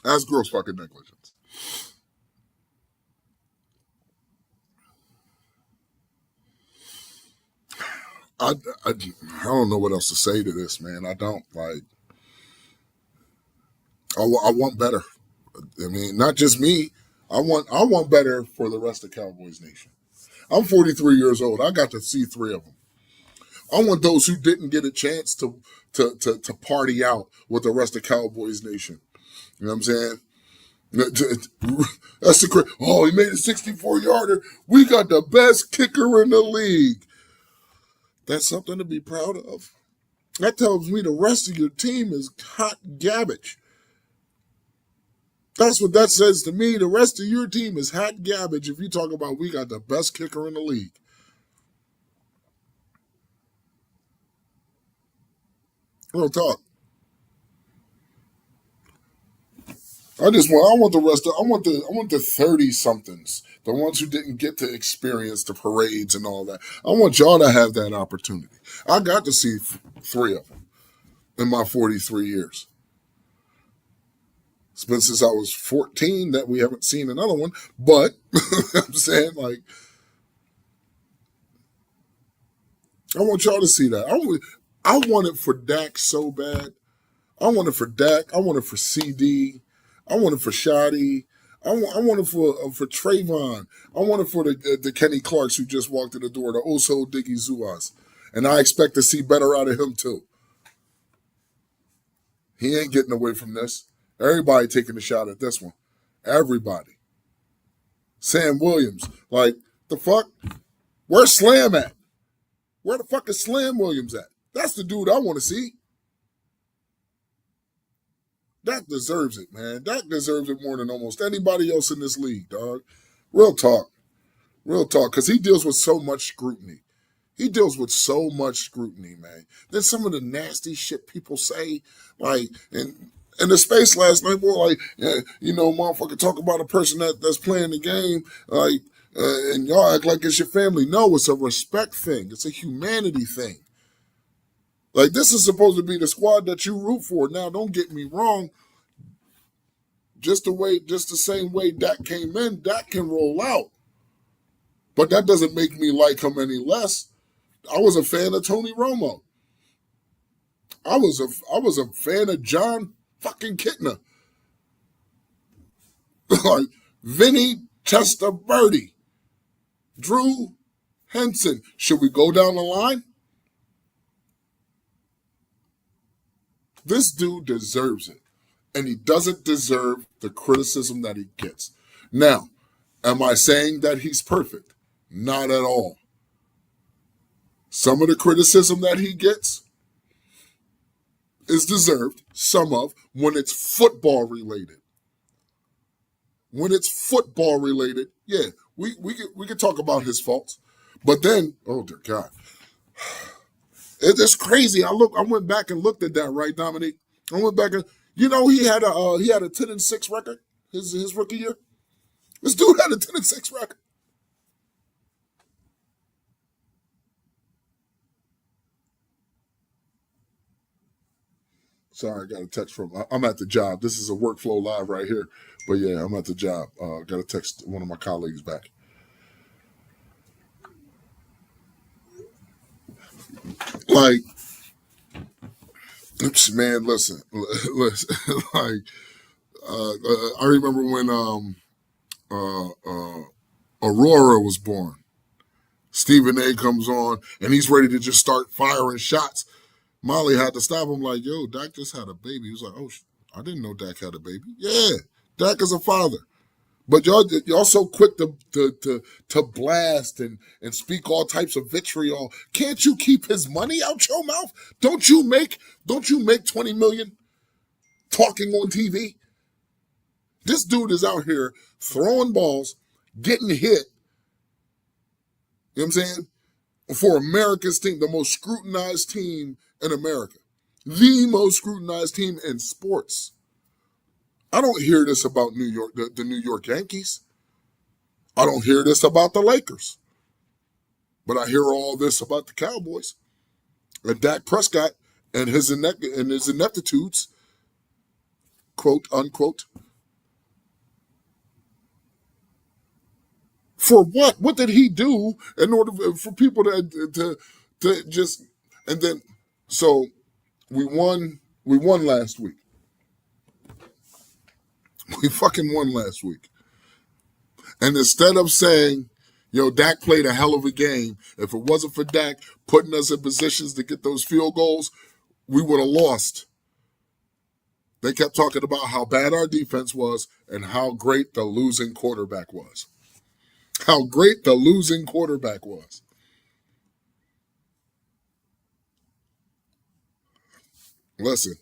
That's gross fucking negligence. I don't know what else to say to this, man. I don't like. I want better. I mean, not just me. I want better for the rest of Cowboys Nation. I'm 43 years old. I got to see 3 of them. I want those who didn't get a chance to party out with the rest of Cowboys Nation. You know what I'm saying? That's the oh, he made a 64-yarder. We got the best kicker in the league. That's something to be proud of. That tells me the rest of your team is hot garbage. That's what that says to me. The rest of your team is hot garbage if you talk about we got the best kicker in the league. Real talk. I want the rest of I want the 30 somethings, the ones who didn't get to experience the parades and all that. I want y'all to have that opportunity. I got to see 3 of them in my 43 years. It's been since I was 14 that we haven't seen another one, but I'm saying, like, I want y'all to see that. I want it for Dak so bad. I want it for Dak. I want it for CD. I want it for Shoddy. I want it for Trayvon. I want it for the Kenny Clarks who just walked in the door, the Oso Diggy Zuas. And I expect to see better out of him too. He ain't getting away from this. Everybody taking a shot at this one. Everybody. Sam Williams. Like, the fuck? Where's Slam at? Where the fuck is Slam Williams at? That's the dude I want to see. Dak deserves it, man. Dak deserves it more than almost anybody else in this league, dog. Real talk. Real talk. Because he deals with so much scrutiny. He deals with so much scrutiny, man. Then some of the nasty shit people say, like, in the space last night, boy, like, motherfucker, talk about a person that's playing the game, like, and y'all act like it's your family. No, it's a respect thing. It's a humanity thing. Like, this is supposed to be the squad that you root for. Now, don't get me wrong. Just the same way Dak came in, Dak can roll out. But that doesn't make me like him any less. I was a fan of Tony Romo. I was a fan of John fucking Kitna. Like, Vinny Testaverde. Drew Henson. Should we go down the line? This dude deserves it. And he doesn't deserve the criticism that he gets. Now, am I saying that he's perfect? Not at all. Some of the criticism that he gets is deserved, some of, when it's football related. When it's football related, Yeah, we could talk about his faults, but then, oh dear God, it's crazy. I went back and looked at that, right, Dominique? I went back and he had a 10-6 record his rookie year. This dude had a 10-6 record. Sorry, I got a text from. I'm at the job. This is a workflow live right here, but yeah, I'm at the job. Got a text one of my colleagues back. Like, man, listen, listen. Like, I remember when uh, uh, Aurora was born. Stephen A comes on and he's ready to just start firing shots. Molly had to stop him. Like, yo, Dak just had a baby. He was like, oh, I didn't know Dak had a baby. Yeah, Dak is a father. But y'all so quick to blast and speak all types of vitriol. Can't you keep his money out your mouth? Don't you make 20 million talking on TV? This dude is out here throwing balls, getting hit, you know what I'm saying? For America's team, the most scrutinized team in America. The most scrutinized team in sports. I don't hear this about New York, the New York Yankees. I don't hear this about the Lakers. But I hear all this about the Cowboys and Dak Prescott and his ineptitudes, quote unquote. For what? What did he do in order for people to just and then so we won last week. We fucking won last week. And instead of saying, yo, Dak played a hell of a game, if it wasn't for Dak putting us in positions to get those field goals, we would have lost. They kept talking about how bad our defense was and how great the losing quarterback was. How great the losing quarterback was. Listen,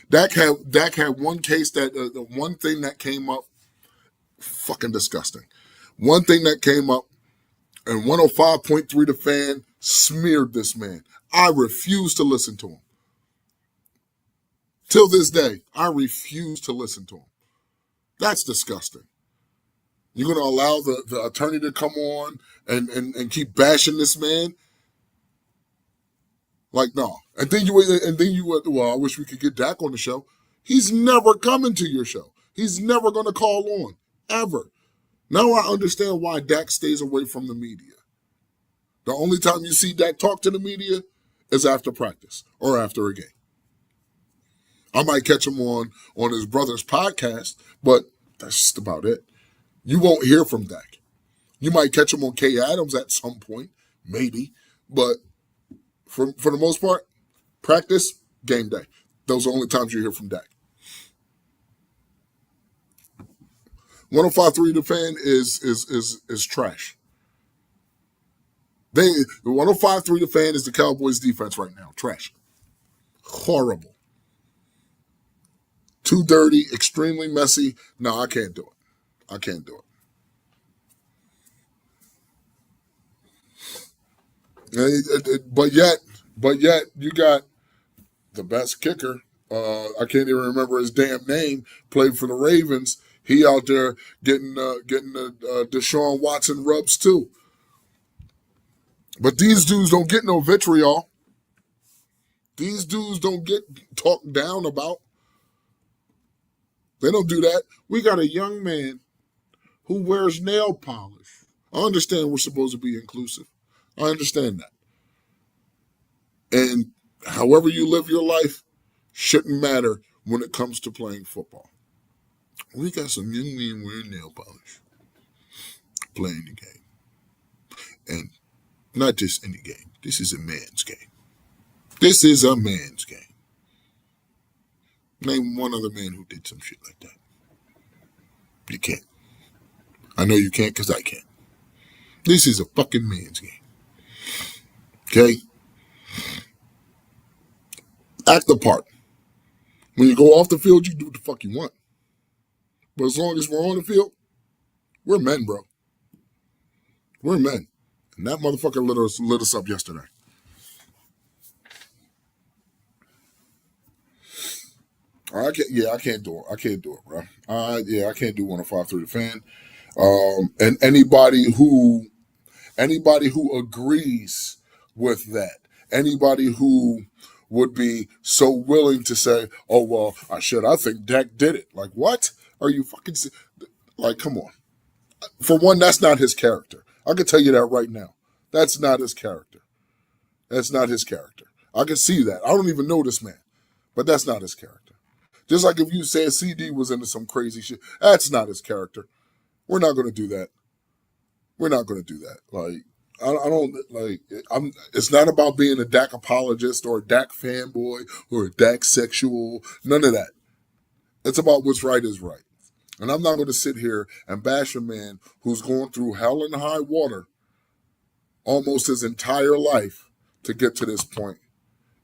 Dak had one case that the one thing that came up, fucking disgusting. One thing that came up, and 105.3 The Fan smeared this man. I refuse to listen to him. Till this day, I refuse to listen to him. That's disgusting. You're going to allow the attorney to come on and keep bashing this man? Like, no. And then you went, well, I wish we could get Dak on the show. He's never coming to your show. He's never going to call on, ever. Now I understand why Dak stays away from the media. The only time you see Dak talk to the media is after practice or after a game. I might catch him on his brother's podcast, but that's just about it. You won't hear from Dak. You might catch him on Kay Adams at some point, maybe, but for the most part, practice, game day. Those are the only times you hear from Dak. 105.3 The Fan is trash. The 105.3 The Fan is the Cowboys defense right now. Trash. Horrible. Too dirty, extremely messy. No, I can't do it. I can't do it. But yet, you got the best kicker. I can't even remember his damn name. Played for the Ravens. He out there getting the Deshaun Watson rubs too. But these dudes don't get no vitriol. These dudes don't get talked down about. They don't do that. We got a young man who wears nail polish. I understand we're supposed to be inclusive. I understand that. And however you live your life shouldn't matter when it comes to playing football. We got some young men wearing nail polish playing the game. And not just any game. This is a man's game. This is a man's game. Name one other man who did some shit like that. You can't. I know you can't because I can't. This is a fucking man's game. Okay? Act the part. When you go off the field, you do what the fuck you want. But as long as we're on the field, we're men, bro. We're men. And that motherfucker lit us up yesterday. I can't do it. I can't do it, bro. I can't do 105 the fan. And anybody who agrees with that, anybody who would be so willing to say, "Oh well, I think Dak did it." Like, what are you fucking like? Come on. For one, that's not his character. I can tell you that right now. That's not his character. That's not his character. I can see that. I don't even know this man, but that's not his character. Just like if you say CD was into some crazy shit, that's not his character. We're not going to do that. We're not going to do that. Like, I don't like. It's not about being a Dak apologist or a Dak fanboy or a Dak sexual. None of that. It's about what's right is right. And I'm not going to sit here and bash a man who's going through hell and high water almost his entire life to get to this point.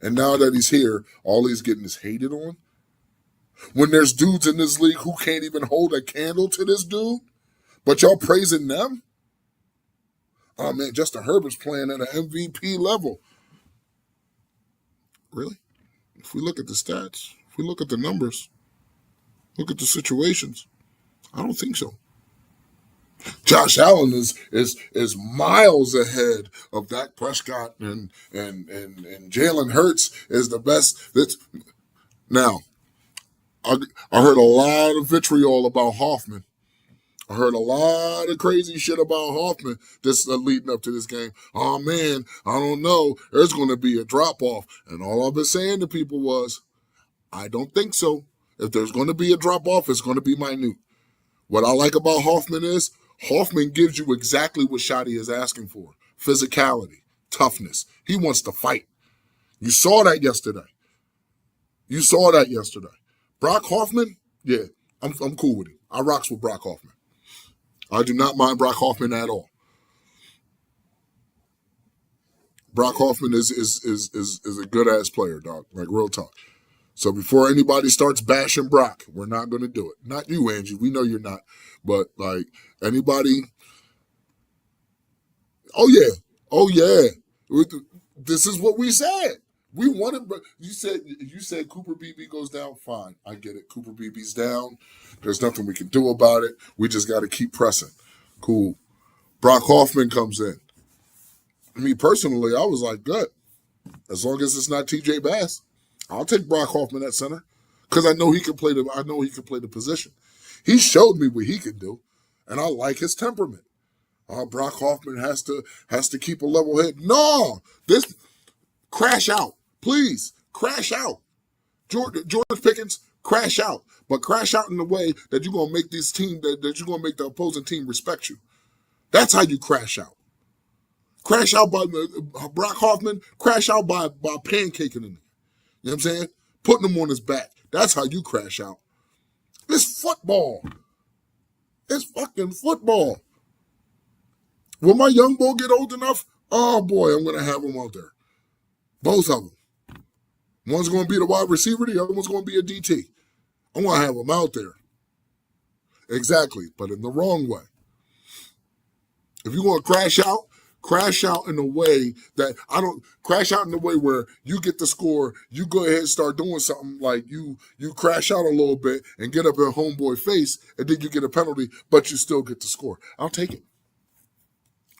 And now that he's here, all he's getting is hated on. When there's dudes in this league who can't even hold a candle to this dude, but y'all praising them? Oh man, Justin Herbert's playing at an MVP level. Really? If we look at the stats, if we look at the numbers, look at the situations, I don't think so. Josh Allen is miles ahead of Dak Prescott and Jalen Hurts is the best. Now, I heard a lot of vitriol about Hoffman. I heard a lot of crazy shit about Hoffman this leading up to this game. Oh man, I don't know. There's going to be a drop off, and all I've been saying to people was, I don't think so. If there's going to be a drop off, it's going to be minute. What I like about Hoffman is Hoffman gives you exactly what Shotty is asking for: physicality, toughness. He wants to fight. You saw that yesterday. Brock Hoffman, yeah, I'm cool with him. I rocks with Brock Hoffman. I do not mind Brock Hoffman at all. Brock Hoffman is a good ass player, dog. Like real talk. So before anybody starts bashing Brock, we're not going to do it. Not you, Angie. We know you're not. But like anybody, oh yeah. This is what we said. We wanted, but you said Cooper Beebe goes down. Fine, I get it. Cooper Beebe's down. There's nothing we can do about it. We just got to keep pressing. Cool. Brock Hoffman comes in. Me personally, I was like, good. As long as it's not T.J. Bass, I'll take Brock Hoffman at center because I know he can play the position. He showed me what he can do, and I like his temperament. Brock Hoffman has to keep a level head. No, this crash out. Please, crash out. George Pickens, crash out. But crash out in a way that you're gonna make that you're gonna make the opposing team respect you. That's how you crash out. Crash out by Brock Hoffman, crash out by pancaking him. You know what I'm saying? Putting him on his back. That's how you crash out. It's football. It's fucking football. Will my young boy get old enough? Oh boy, I'm gonna have him out there. Both of them. One's going to be the wide receiver, the other one's going to be a DT. I'm going to have them out there. Exactly, but in the wrong way. If you want to crash out in a way that crash out in a way where you get the score, you go ahead and start doing something like you crash out a little bit and get up in homeboy face, and then you get a penalty, but you still get the score. I'll take it.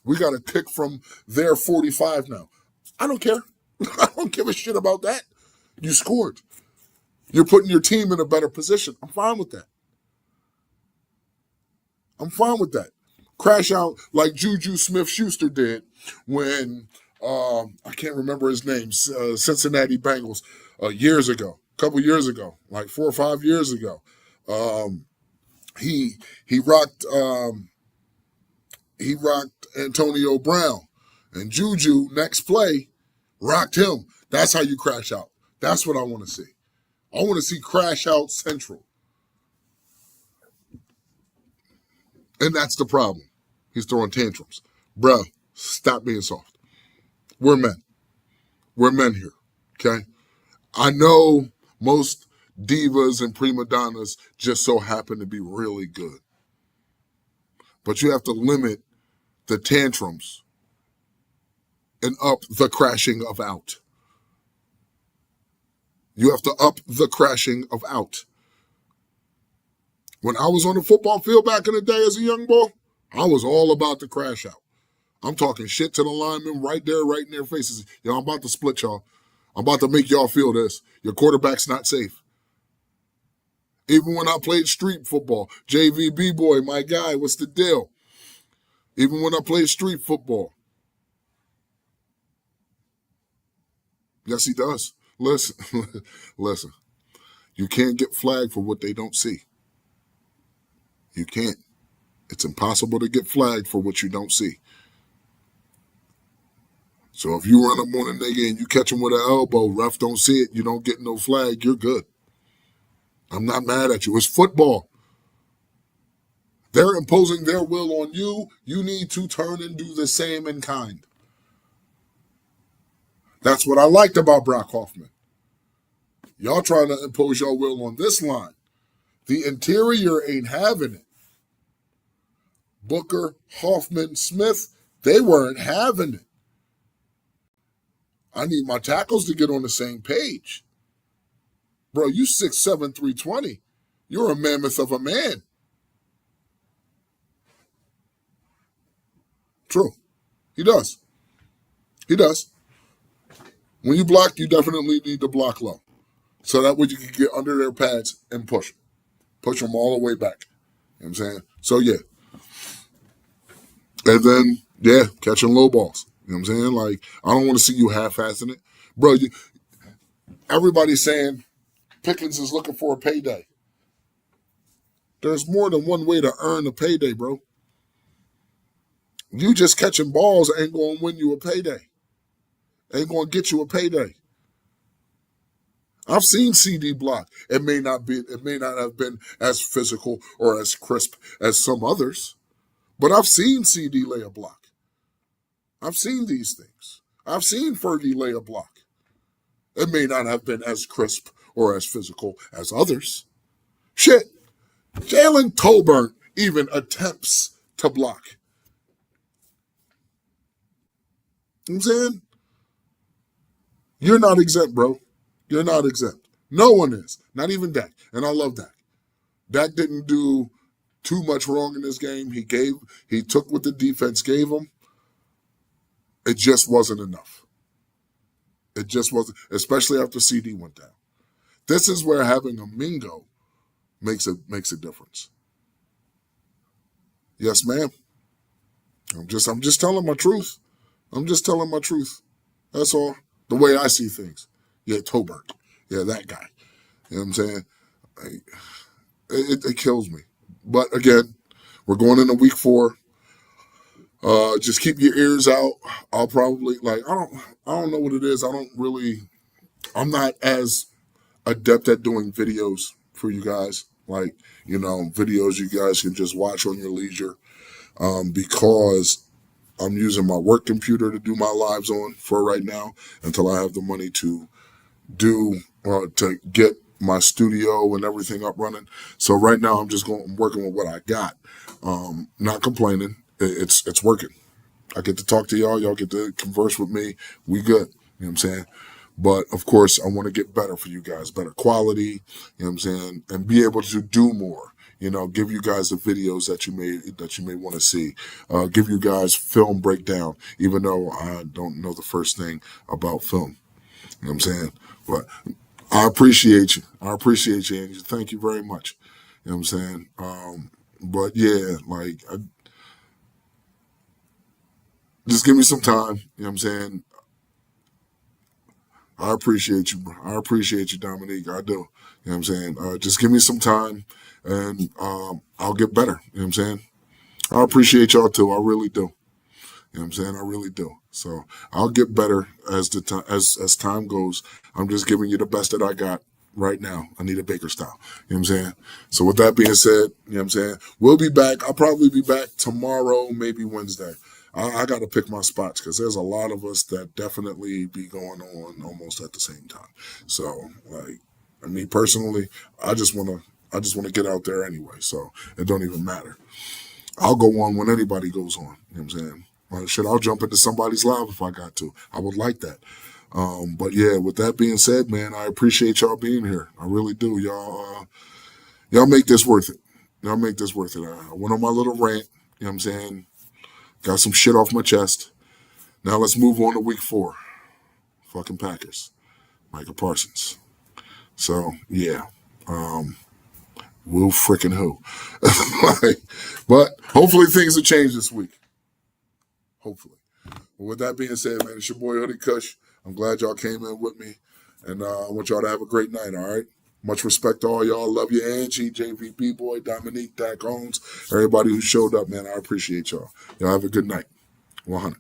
We got to kick from their 45 now. I don't care. I don't give a shit about that. You scored. You're putting your team in a better position. I'm fine with that. Crash out like Juju Smith-Schuster did when, I can't remember his name, Cincinnati Bengals, a couple years ago, like 4 or 5 years ago. He rocked Antonio Brown, and Juju, next play, rocked him. That's how you crash out. That's what I want to see. I want to see crash out central. And that's the problem. He's throwing tantrums. Bruh, stop being soft. We're men. We're men here, okay? I know most divas and prima donnas just so happen to be really good. But you have to limit the tantrums and up the crashing of out. You have to up the crashing of out. When I was on the football field back in the day as a young boy, I was all about the crash out. I'm talking shit to the linemen right there, right in their faces. Yo, I'm about to split y'all. I'm about to make y'all feel this. Your quarterback's not safe. Even when I played street football, JV B-boy, my guy, what's the deal? Even when I played street football. Yes, he does. Listen, listen. You can't get flagged for what they don't see. You can't. It's impossible to get flagged for what you don't see. So if you run up on a nigga and you catch him with an elbow, ref don't see it, you don't get no flag, you're good. I'm not mad at you. It's football. They're imposing their will on you. You need to turn and do the same in kind. That's what I liked about Brock Hoffman. Y'all trying to impose your will on this line. The interior ain't having it. Booker, Hoffman, Smith, they weren't having it. I need my tackles to get on the same page. Bro, you 6'7", 320. You're a mammoth of a man. True. He does. He does. When you block, you definitely need to block low. So that way you can get under their pads and push. Push them all the way back. You know what I'm saying? So, yeah. And then, yeah, catching low balls. You know what I'm saying? Like, I don't want to see you half-assing it. Bro, everybody's saying Pickens is looking for a payday. There's more than one way to earn a payday, bro. You just catching balls ain't going to win you a payday. Ain't going to get you a payday. I've seen CD block. It may not have been as physical or as crisp as some others, but I've seen CD lay a block. I've seen these things. I've seen Fergie lay a block. It may not have been as crisp or as physical as others. Shit. Jalen Tolbert even attempts to block. You know what I'm saying? You're not exempt, bro. You're not exempt. No one is. Not even Dak. And I love Dak. Dak didn't do too much wrong in this game. He took what the defense gave him. It just wasn't enough. It just wasn't, especially after CD went down. This is where having a Mingo makes a difference. Yes, ma'am. I'm just telling my truth. I'm just telling my truth. That's all. The way I see things. Yeah, Tolbert. Yeah, that guy. You know what I'm saying? It kills me. But again, we're going into week 4. Just keep your ears out. I'll probably I don't know what it is. I'm not as adept at doing videos for you guys. Videos you guys can just watch on your leisure. Because I'm using my work computer to do my lives on for right now until I have the money to get my studio and everything up running. So right now I'm working with what I got. Not complaining. It's working. I get to talk to y'all. Y'all get to converse with me. We good. You know what I'm saying? But of course I want to get better for you guys, better quality, you know what I'm saying, and be able to do more. Give you guys the videos that you may want to see. Give you guys film breakdown, even though I don't know the first thing about film. You know what I'm saying? But I appreciate you. Angie. Thank you very much. You know what I'm saying? But yeah, just give me some time. You know what I'm saying? I appreciate you, bro. I appreciate you, Dominique. I do. You know what I'm saying? Just give me some time and I'll get better. You know what I'm saying? I appreciate y'all too. I really do. You know what I'm saying? I really do. So I'll get better as as time goes. I'm just giving you the best that I got right now. I need a Baker style. You know what I'm saying? So with that being said, you know what I'm saying? We'll be back. I'll probably be back tomorrow, maybe Wednesday. I got to pick my spots because there's a lot of us that definitely be going on almost at the same time. So me personally, I just want to get out there anyway. So it don't even matter. I'll go on when anybody goes on. You know what I'm saying? Shit, I'll jump into somebody's live if I got to. I would like that. But yeah, with that being said, man, I appreciate y'all being here. I really do. Y'all make this worth it. Y'all make this worth it. I went on my little rant. You know what I'm saying? Got some shit off my chest. Now let's move on to week 4. Fucking Packers. Micah Parsons. So yeah. Woo freaking who. Like, but hopefully things will change this week. Hopefully. But with that being said, man, it's your boy Hoodie Kush. I'm glad y'all came in with me. And I want y'all to have a great night, all right? Much respect to all y'all. Love you, Angie, JVP Boy, Dominique, Dak Holmes, everybody who showed up, man. I appreciate y'all. Y'all have a good night. 100.